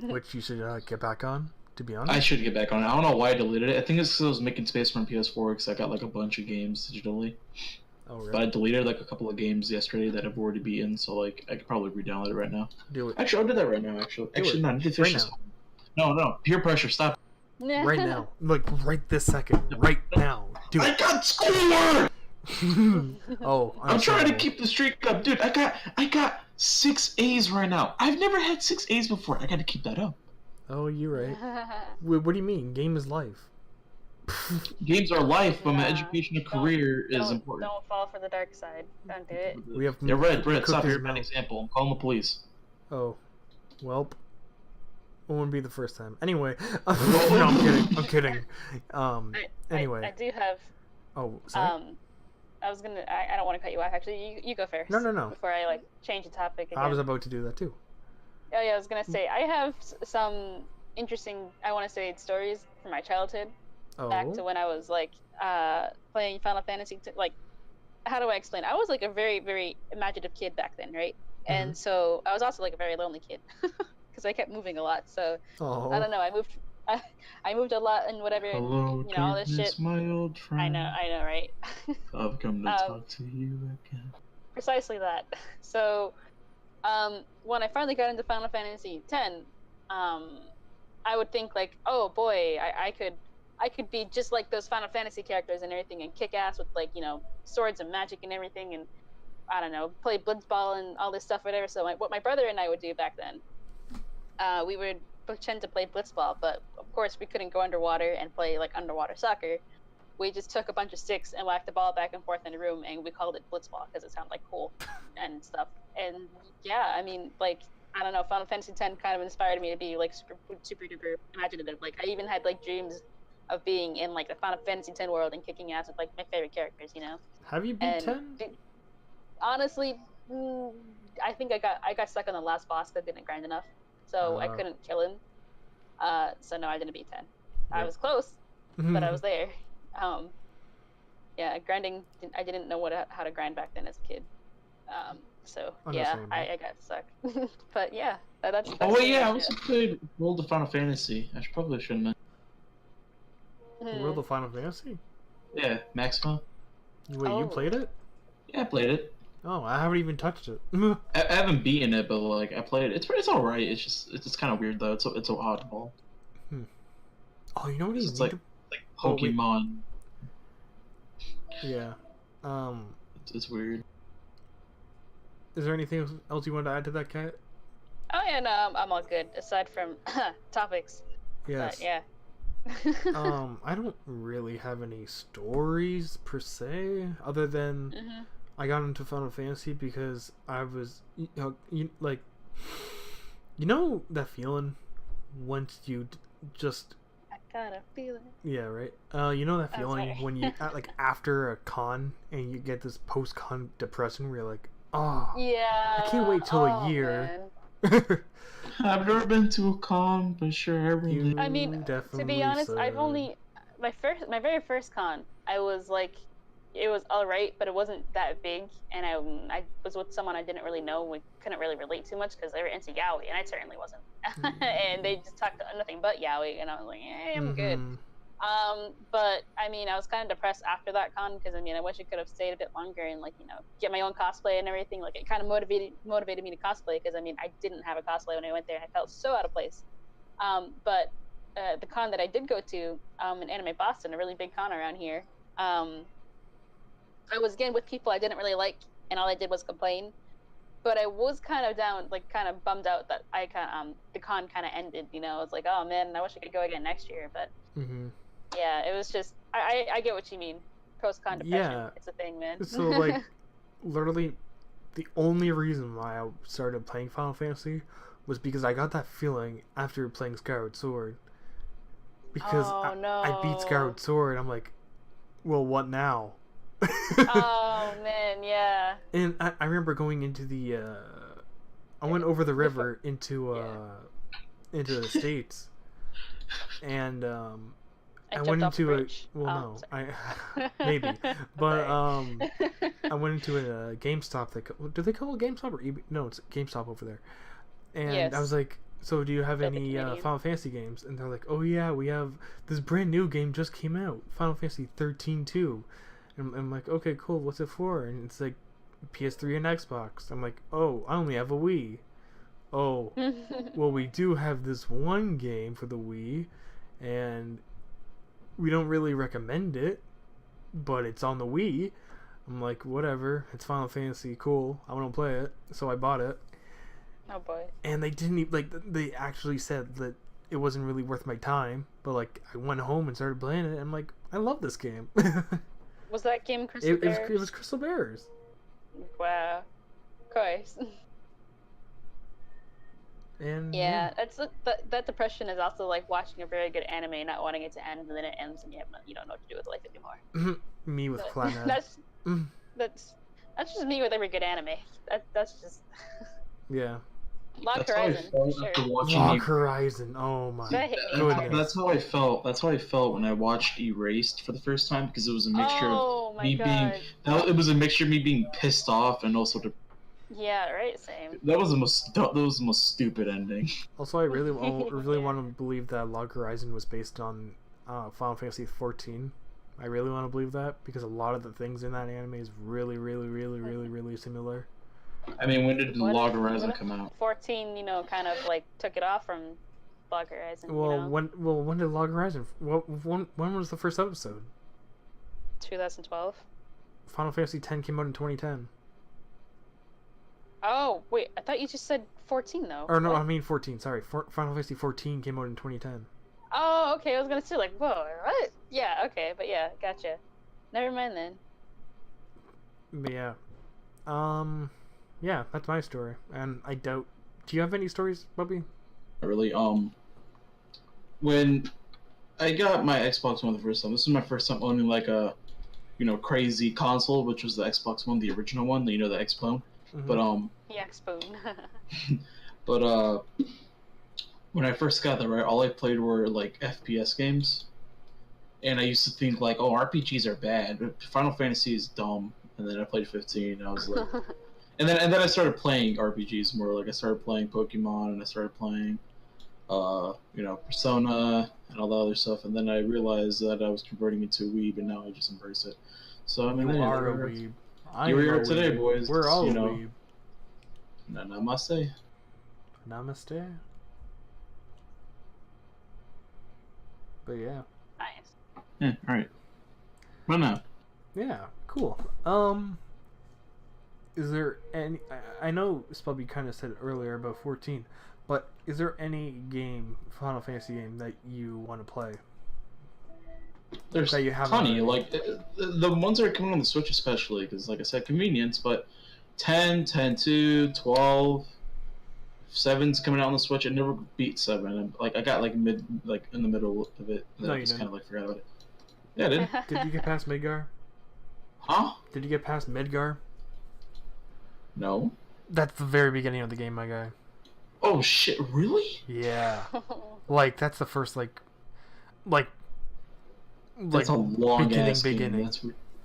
Which you should get back on, to be I honest. should get back on it. I don't know why I deleted it. I think it's because I was making space for my PS4 because I got like a bunch of games digitally. Oh, But I really? deleted like a couple of games yesterday that I've already beaten, so like I could probably re-download it right now. Do it. Actually, I'll do that right now. Actually, no, I need to finish Right this. No, peer pressure. Stop. Right now. Like, right this second. Right now. Do I it. got schoolwork. Oh, I'm trying to understandable. keep the streak up, dude. I got 6 A's right now. I've never had 6 A's before. I got to keep that up. Oh, you're right. What do you mean? Game is life. Games are life, but my Nah, education and career is don't, important. Don't fall for the dark side. Don't do it. We have Yeah, Red, cooked stop. his You're a bad milk. example. I'm calling the police. Oh, welp. It wouldn't be the first time. Anyway, no, I'm kidding. Anyway. I do have. Oh, sorry. I was gonna. I don't want to cut you off. Actually, you go first. No. Before I like change the topic again. I was about to do that too. Oh yeah, I was gonna say I have some interesting. I want to say stories from my childhood. Oh. Back to when I was like playing Final Fantasy. Like, how do I explain? I was like a very, very imaginative kid back then, right? And so I was also like a very lonely kid because I kept moving a lot. So Oh. I don't know. I moved a lot and whatever. Hello, you know, all this darkness, shit. my old friend. I know, right? I've come to talk to you again. Precisely that. So, when I finally got into Final Fantasy X, I would think like, oh boy, I could be just like those Final Fantasy characters and everything, and kick ass with like swords and magic and everything, and I don't know, play blitzball and all this stuff, whatever. So what my brother and I would do back then, we would pretend to play blitzball, but of course we couldn't go underwater and play like underwater soccer. We just took a bunch of sticks and whacked the ball back and forth in the room, and we called it blitzball because it sounded like cool and stuff. And yeah, I mean, like, I don't know, Final Fantasy X kind of inspired me to be like super duper imaginative. Like, I even had like dreams of being in like the Final Fantasy X world and kicking ass with like my favorite characters, Have you beat 10? Honestly, I think I got stuck on the last boss that didn't grind enough, so I couldn't kill him. So no, I didn't beat 10. I Yep. was close, but I was there. Yeah, grinding. I didn't know how to grind back then as a kid. So yeah, I got stuck. But yeah, that's Oh wait, yeah, I pretty also played World of Final Fantasy. I probably shouldn't have. much it. World of Final Fantasy? Yeah, Maxima. Wait, you played it? Yeah, I played it. Oh, I haven't even touched it. I haven't beaten it, but like I played it. It's all right. It's just kind of weird though. It's an oddball. Oh, you know what? It's like Pokemon. Yeah. It's weird. Is there anything else you want to add to that, Kat? Oh yeah, no, I'm all good. Aside from topics. Yes. But, yeah. I don't really have any stories per se, other than I got into Final Fantasy because I was, you know that feeling once you just. I got a feeling. Yeah, right. You know that feeling when you like after a con and you get this post-con depression where you're like, oh, yeah, I can't wait till a year. I've never been to a con, but sure, I really. I mean, to be honest, I've only my very first con. I was like, it was all right, but it wasn't that big, and I was with someone I didn't really know. We couldn't really relate too much because they were into yaoi, and I certainly wasn't. And they just talked nothing but yaoi, and I was like, I'm good. But I mean, I was kind of depressed after that con because I mean, I wish I could have stayed a bit longer and like get my own cosplay and everything. Like it kind of motivated me to cosplay because I mean, I didn't have a cosplay when I went there. I felt so out of place. But the con that I did go to, in Anime Boston, a really big con around here, I was again with people I didn't really like, and all I did was complain. But I was kind of down, like kind of bummed out that the con kind of ended. I was like, oh man, I wish I could go again next year. But yeah, it was just I get what you mean. Post con depression, Yeah. it's a thing, man. So like, literally, the only reason why I started playing Final Fantasy was because I got that feeling after playing Skyward Sword. Because I beat Skyward Sword, I'm like, well, what now? Oh man, yeah. And I remember going into the I went over the river into the States, and I went into a maybe, but I went into a GameStop. Do they call it GameStop or EB? No, it's GameStop over there. And Yes. I was like, so do you have any Final Fantasy games? And they're like, oh yeah, we have this brand new game just came out, Final Fantasy 13-2. And I'm like, okay, cool, what's it for? And it's like PS3 and Xbox. I'm like, oh, I only have a Wii. Oh, well, we do have this one game for the Wii, and we don't really recommend it, but it's on the Wii. I'm like, whatever, it's Final Fantasy, cool, I want to play it, so I bought it. Oh boy. And they didn't even, they actually said that it wasn't really worth my time, but like, I went home and started playing it, and I'm like, I love this game. Was that game Crystal Bears? It was Crystal Bears. Wow. Of course. And yeah, that depression is also like watching a very good anime, not wanting it to end, and then it ends, and you don't know what to do with life anymore. Me with Clannad. That's just me with every good anime. That's just yeah. Log Horizon. Log Horizon. Oh my goodness. That's how I felt. That's how I felt when I watched Erased for the first time, because it was a mixture of me being. It was a mixture of me being pissed off and also Yeah, right. Same. That was the most stupid ending. Also, I really want to believe that Log Horizon was based on Final Fantasy 14. I really want to believe that because a lot of the things in that anime is really, really, really, really, really similar. I mean, when did Log Horizon come out? 14, kind of like took it off from Log Horizon. Well, when did Log Horizon? When was the first episode? 2012. Final Fantasy X came out in 2010. Oh wait, I thought you just said 14 though. Or no, I mean 14. Sorry, Final Fantasy 14 came out in 2010. Oh, okay. I was gonna say like, whoa, what? Yeah, okay, but yeah, gotcha. Never mind then. But yeah, yeah, that's my story, and I doubt. Do you have any stories, Bubby? Really, when I got my Xbox One the first time, this was my first time owning like a, crazy console, which was the Xbox One, the original one, the Xbone. Mm-hmm. But the Xbone. But when I first got that, right, all I played were like FPS games, and I used to think like, oh, RPGs are bad. Final Fantasy is dumb, and then I played 15, and I was like. And then I started playing RPGs more. Like I started playing Pokemon, and I started playing, Persona and all the other stuff. And then I realized that I was converting into a weeb, and now I just embrace it. So I mean, you are a weeb. Here we are today, boys. We're all a weeb. Namaste. Namaste. But yeah. Nice. Yeah. All right. Run now. Yeah. Cool. Is there any? I know Spubby kind of said it earlier about 14, but is there any Final Fantasy game that you want to play? There's that you plenty. Like the ones that are coming on the Switch, especially because, like I said, convenience. But 10, 10-2, 12, 7's coming out on the Switch. I never beat 7. I got like in the middle of it. And no, I just kind of forgot about it. Yeah, I did. Did you get past Midgar? Huh? Did you get past Midgar? No. That's the very beginning of the game, my guy. Oh shit! Really? Yeah. Like that's the first that's a long beginning.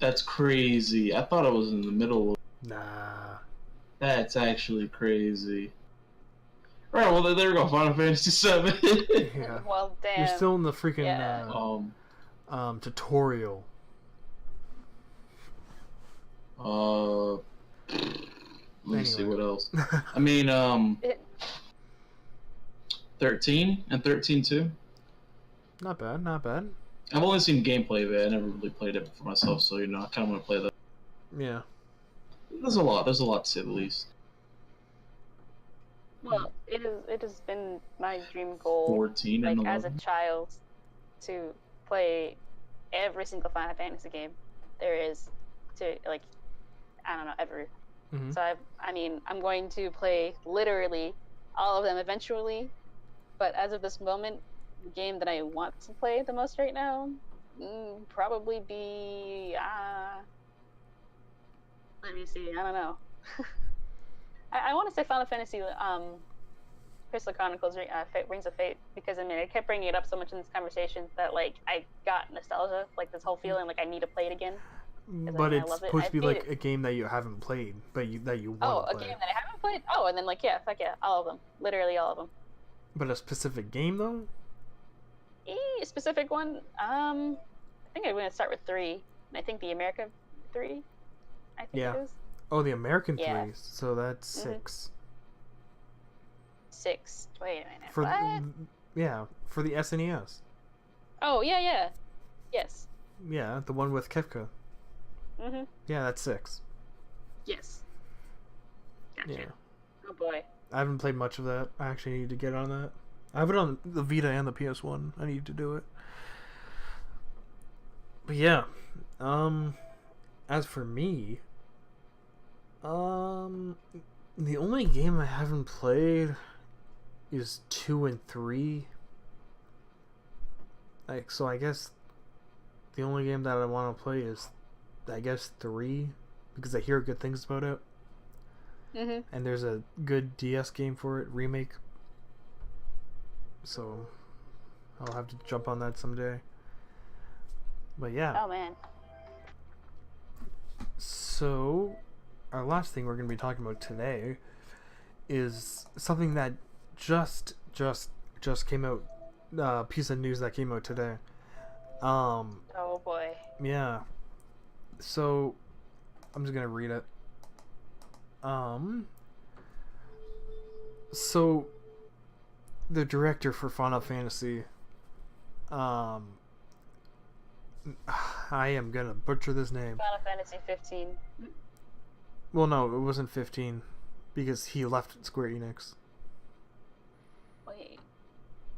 That's crazy. I thought I was in the middle. Nah. That's actually crazy. Alright, well there we go. Final Fantasy VII. Yeah. Well, damn. You're still in the freaking Tutorial. Let me see Anyway. what else. I mean, It, 13 and 13 too. Not bad, not bad. I've only seen gameplay of it. I never really played it for myself, so I kind of want to play that. Yeah. There's a lot. There's a lot to say the least. well, it has been my dream goal, 14 like and as a 11. child, to play every single Final Fantasy game there is to like I don't know ever. Mm-hmm. So I'm going to play literally all of them eventually, but as of this moment, the game that I want to play the most right now, probably be let me see. I don't know. I want to say Final Fantasy Crystal Chronicles Rings of Fate, because I mean I kept bringing it up so much in this conversation that like I got nostalgia, like this whole feeling like I need to play it again. But I it's love it. supposed to be like it. a game that you haven't played, but that you Oh, want to a play. game that I haven't played. Oh, and then like yeah, fuck yeah, all of them, literally all of them. But a specific game though. A specific one. I think I'm gonna start with 3, and I think the America 3. I think Yeah. it is Oh, the American Yeah. 3. So that's Mhm. 6. 6. Wait a minute. For What? yeah, for the SNES. Oh yeah. Yes. Yeah, the one with Kefka. Mhm. Yeah, that's 6. Yes. Gotcha. Yeah. Oh boy. I haven't played much of that. I actually need to get on that. I have it on the Vita and the PS1. I need to do it. But yeah, as for me, the only game I haven't played is 2 and 3. Like, so I guess the only game that I want to play is, I guess, 3, because I hear good things about it. Mhm. And there's a good DS game for it, remake. So I'll have to jump on that someday. But yeah. Oh man. So our last thing we're going to be talking about today is something that just came out. Piece of news that came out today. Oh boy. Yeah. So I'm just gonna read it. So the director for Final Fantasy, I am gonna butcher this name. Final Fantasy 15. Well, no, it wasn't 15, because he left Square Enix. Wait.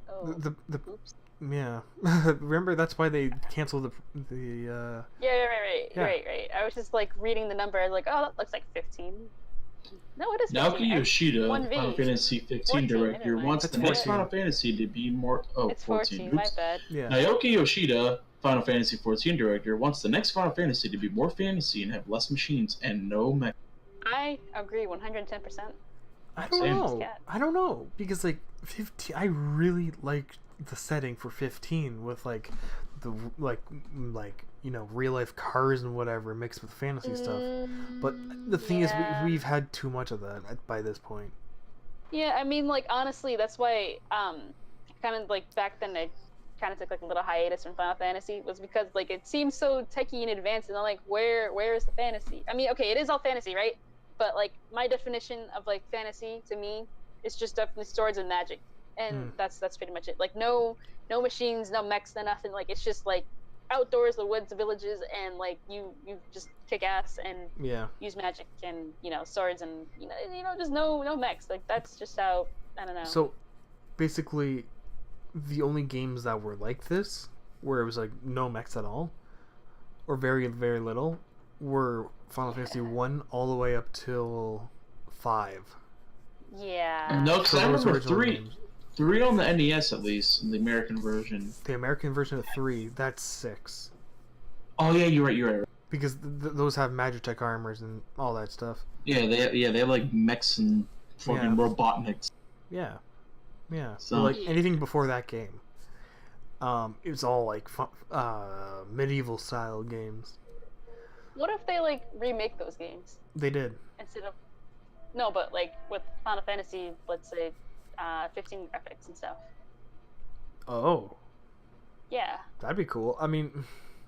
Oh. The Oops. yeah. Remember, that's why they canceled the Yeah, Yeah. right. I was just like reading the number, like, oh, that looks like 15. No, it is 15. Naoki Yoshida, 1V. Final Fantasy 15 14, director, never mind. wants That's the next 14. Final Fantasy to be more. Oh, It's 14. 14, my Oops. bad. yeah. Naoki Yoshida, Final Fantasy 14 director, wants the next Final Fantasy to be more fantasy and have less machines and no mech. I agree 110%. I don't Same. know. Cat. I don't know, because like 15, I really like the setting for 15 with like the like real life cars and whatever mixed with fantasy stuff. But the thing is, we've had too much of that by this point. Yeah, I mean, like, honestly, that's why, kind of, like, back then I kind of took, like, a little hiatus from Final Fantasy, was because, like, it seems so techie and advanced, and I'm like, where is the fantasy? I mean, okay, it is all fantasy, right? But, like, my definition of, like, fantasy, to me, is just definitely swords and magic, and that's pretty much it. Like, no machines, no mechs, no nothing, like, it's just, like, outdoors, the woods, the villages, and, like, you just kick ass and Yeah. use magic and swords and just no mechs. Like that's just how I don't know. So basically, the only games that were like this, where it was like no mechs at all, or very very little, were Final Fantasy 1 all the way up till 5. Yeah. No, because So I those remember original 3. games. 3 on the NES, at least, in the American version. The American version of 3, that's 6. Oh, yeah, you're right. Because those have Magitech armors and all that stuff. Yeah, they have, like, mechs and fucking Yeah. Robotniks. Yeah. Yeah. So- But, like, anything before that game, it was all, like, medieval style games. What if they like remake those games They did. instead of no, but like with Final Fantasy, let's say 15 graphics and stuff. Oh. Yeah. That'd be cool. I mean,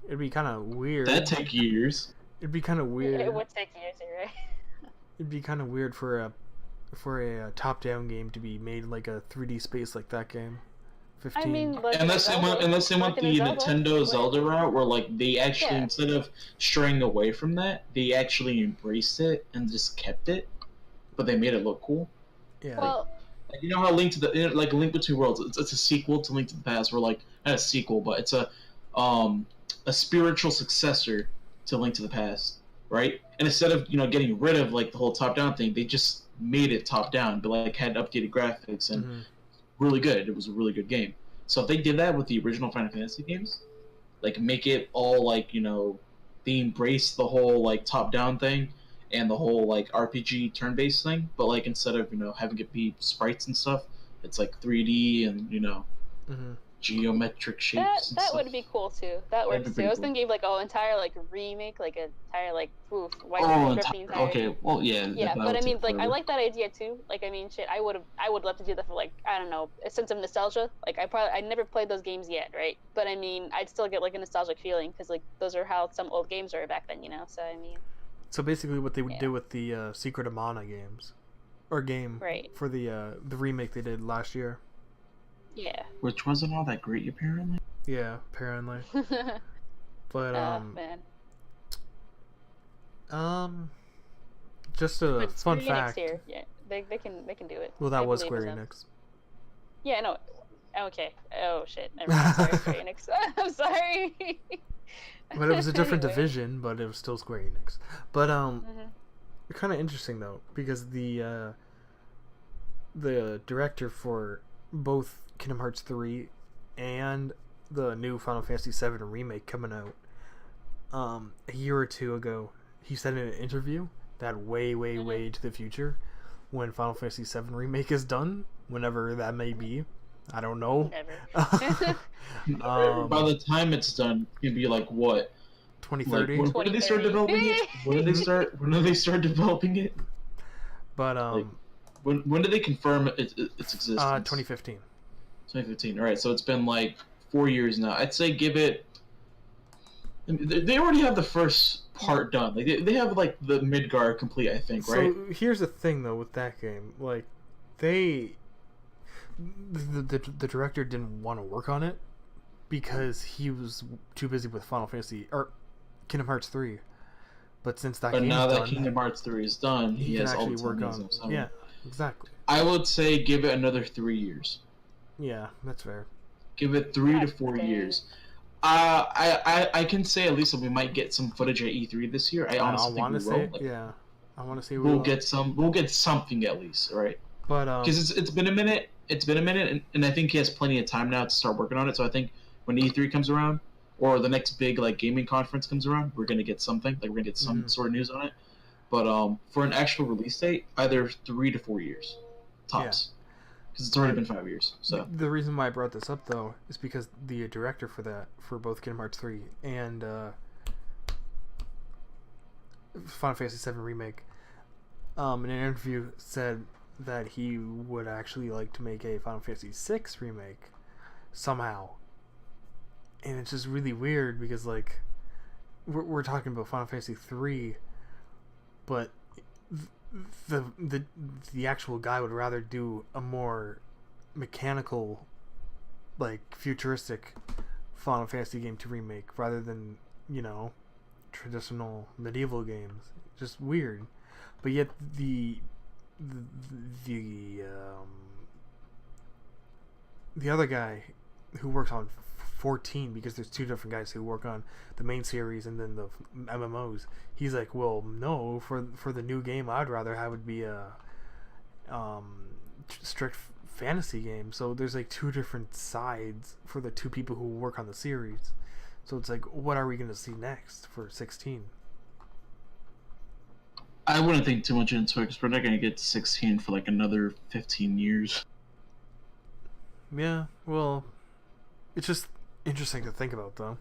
it'd be kind of weird. That'd take years. It'd be kind of weird. It would take years, you're right? It'd be kind of weird for a top-down game to be made like a 3D space like that game. 15. I mean, like Unless they went the Nintendo Zelda route, where like they actually instead of straying away from that, they actually embraced it and just kept it, but they made it look cool. Yeah. Well, like, you know how Link Between Worlds, it's a sequel to Link to the Past, where like not a sequel, but it's a spiritual successor to Link to the Past, right? And instead of getting rid of like the whole top down thing, they just made it top down, but like had updated graphics and really good. It was a really good game. So if they did that with the original Final Fantasy games, like make it all like they embrace the whole like top down thing and the whole like RPG turn based thing, but like instead of having it be sprites and stuff, it's like 3D and geometric shapes. That would be cool too. That works too. I was thinking of like entire like remake, like an entire like okay, well yeah, but I mean like I like that idea too. Like I mean shit, I would love to do that for like I don't know, a sense of nostalgia. Like I never played those games yet, right? But I mean I'd still get like a nostalgic feeling because like those are how some old games were back then, So I mean. So basically, what they would do with the Secret of Mana games, or game for the remake they did last year. Yeah. Which wasn't all that great, apparently. Yeah, apparently. But just a fun fact. Here. Yeah, they can do it. Well, that was Square Enix. Yeah, no. Okay. Oh shit. Never mind. Sorry, Square Enix. I'm sorry. But it was a different division, but it was still Square Enix. But kind of interesting though, because the director for both Kingdom Hearts 3 and the new Final Fantasy 7 remake coming out a year or two ago, he said in an interview that way into the future, when Final Fantasy 7 remake is done, whenever that may be, I don't know. Never. By the time it's done, it'd be like what? 2030. Like, when did they start developing it? When did they start developing it? But like, when did they confirm its existence? 2015. 2015. All right, so it's been like 4 years now. I'd say give it. They already have the first part done. Like they have like the Midgar complete, I think, right? So here's the thing though with that game, like the director didn't want to work on it because he was too busy with Final Fantasy or Kingdom Hearts 3. But since that game now is that done, Kingdom Hearts 3 is done, he has all the time work on. Yeah, exactly. I would say give it another 3 years. Yeah, that's fair. Give it 3 to 4 years. I can say at least that we might get some footage at E3 this year. I honestly think we will. Yeah, I want to say we'll get some. We'll get something at least, right? But because it's been a minute. It's been a minute, and I think he has plenty of time now to start working on it. So I think when E3 comes around, or the next big like gaming conference comes around, we're gonna get something. Like we're gonna get some sort of news on it. But for an actual release date, either 3 to 4 years, tops. Because it's already been 5 years. So the reason why I brought this up though is because the director for both Kingdom Hearts 3 and Final Fantasy 7 remake, in an interview said that he would actually like to make a Final Fantasy 6 remake somehow. And it's just really weird because like we're talking about Final Fantasy 3, but the actual guy would rather do a more mechanical, like futuristic Final Fantasy game to remake rather than traditional medieval games. Just weird. But yet the other guy who works on 14, because there's two different guys who work on the main series and then the MMOs, he's like, well, no, for the new game I'd rather have it be a strict fantasy game. So there's like two different sides for the two people who work on the series. So it's like, what are we going to see next for 16? I wouldn't think too much into it because we're not going to get 16 for like another 15 years. Yeah, well, it's just interesting to think about, though.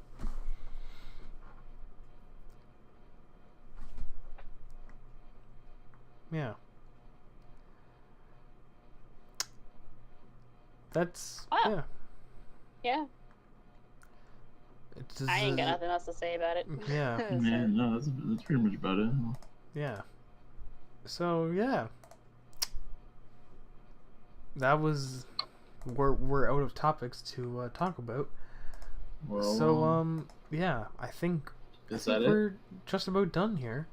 Yeah. That's... Wow. Yeah. It's just, I ain't got nothing else to say about it. Yeah. So, Man, no, that's pretty much about it. Yeah. So yeah, that was. We're out of topics to talk about. Well, So yeah, I think is that it? we're just about done here.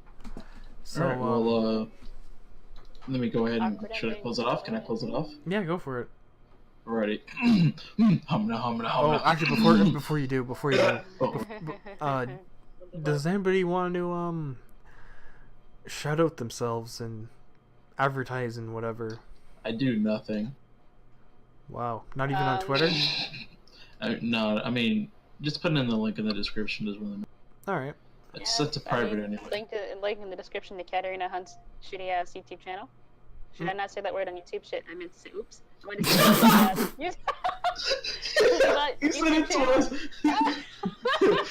So All right. Well, let me go ahead and Awkward should I ending. close it off? Can I close it off? yeah, go for it. Alrighty. Humna. Oh, actually, before you do, Oh. does anybody want to shout out themselves and advertise and whatever? I do nothing. Wow, not even on Twitter. No, I mean, just putting in the link in the description doesn't really matter. All right. It's set to private anyway. Link in the description to Katarina Hunt's shitty ass YouTube channel. Should I not say that word on YouTube? Shit, I meant to say oops. I meant to say You said it twice.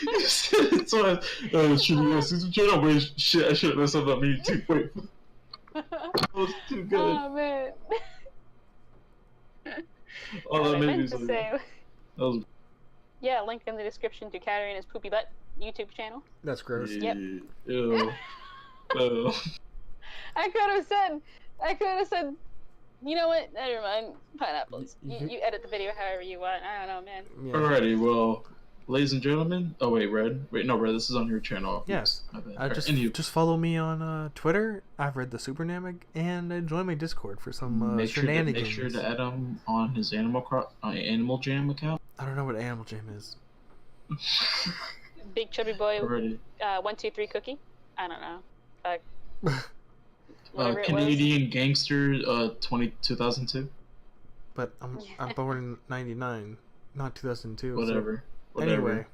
You said it twice. Should we go YouTube channel? Wait, shit, I should have messed up on me too. Wait. That was too good. Oh man. Oh, that I made me meant so to good. say. That was. Yeah, link in the description to Katarina's poopy butt YouTube channel. That's gross. Yep. Ew. Ew. I could have said, you know what? Never mind. Pineapples. You edit the video however you want. I don't know, man. Yeah. Alrighty, well, ladies and gentlemen. Oh wait, Red. Wait, no, Red. This is on your channel. Yes. My bad. Just follow me on Twitter. I've read the Supernamic, and join my Discord for some make shenanigans. sure to add him on his Animal Jam account. I don't know what Animal Jam is. Big chubby boy. Already. 123 cookie. I don't know. Whatever it was. Canadian Gangster 2002. But I'm born in '99, not 2002. Whatever. So. Anyway.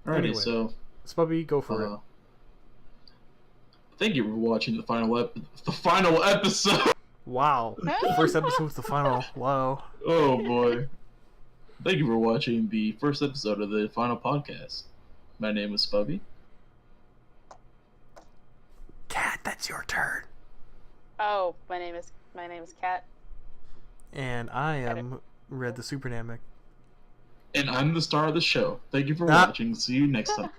Alrighty, so Spubby, go for it. Thank you for watching the final episode. Wow. First episode's the final. Wow. Oh boy. Thank you for watching the first episode of the final podcast. My name is Spubby. Cat, that's your turn. Oh, my name is Kat. And I am Red the Supernamic. And I'm the star of the show. Thank you for watching. See you next time.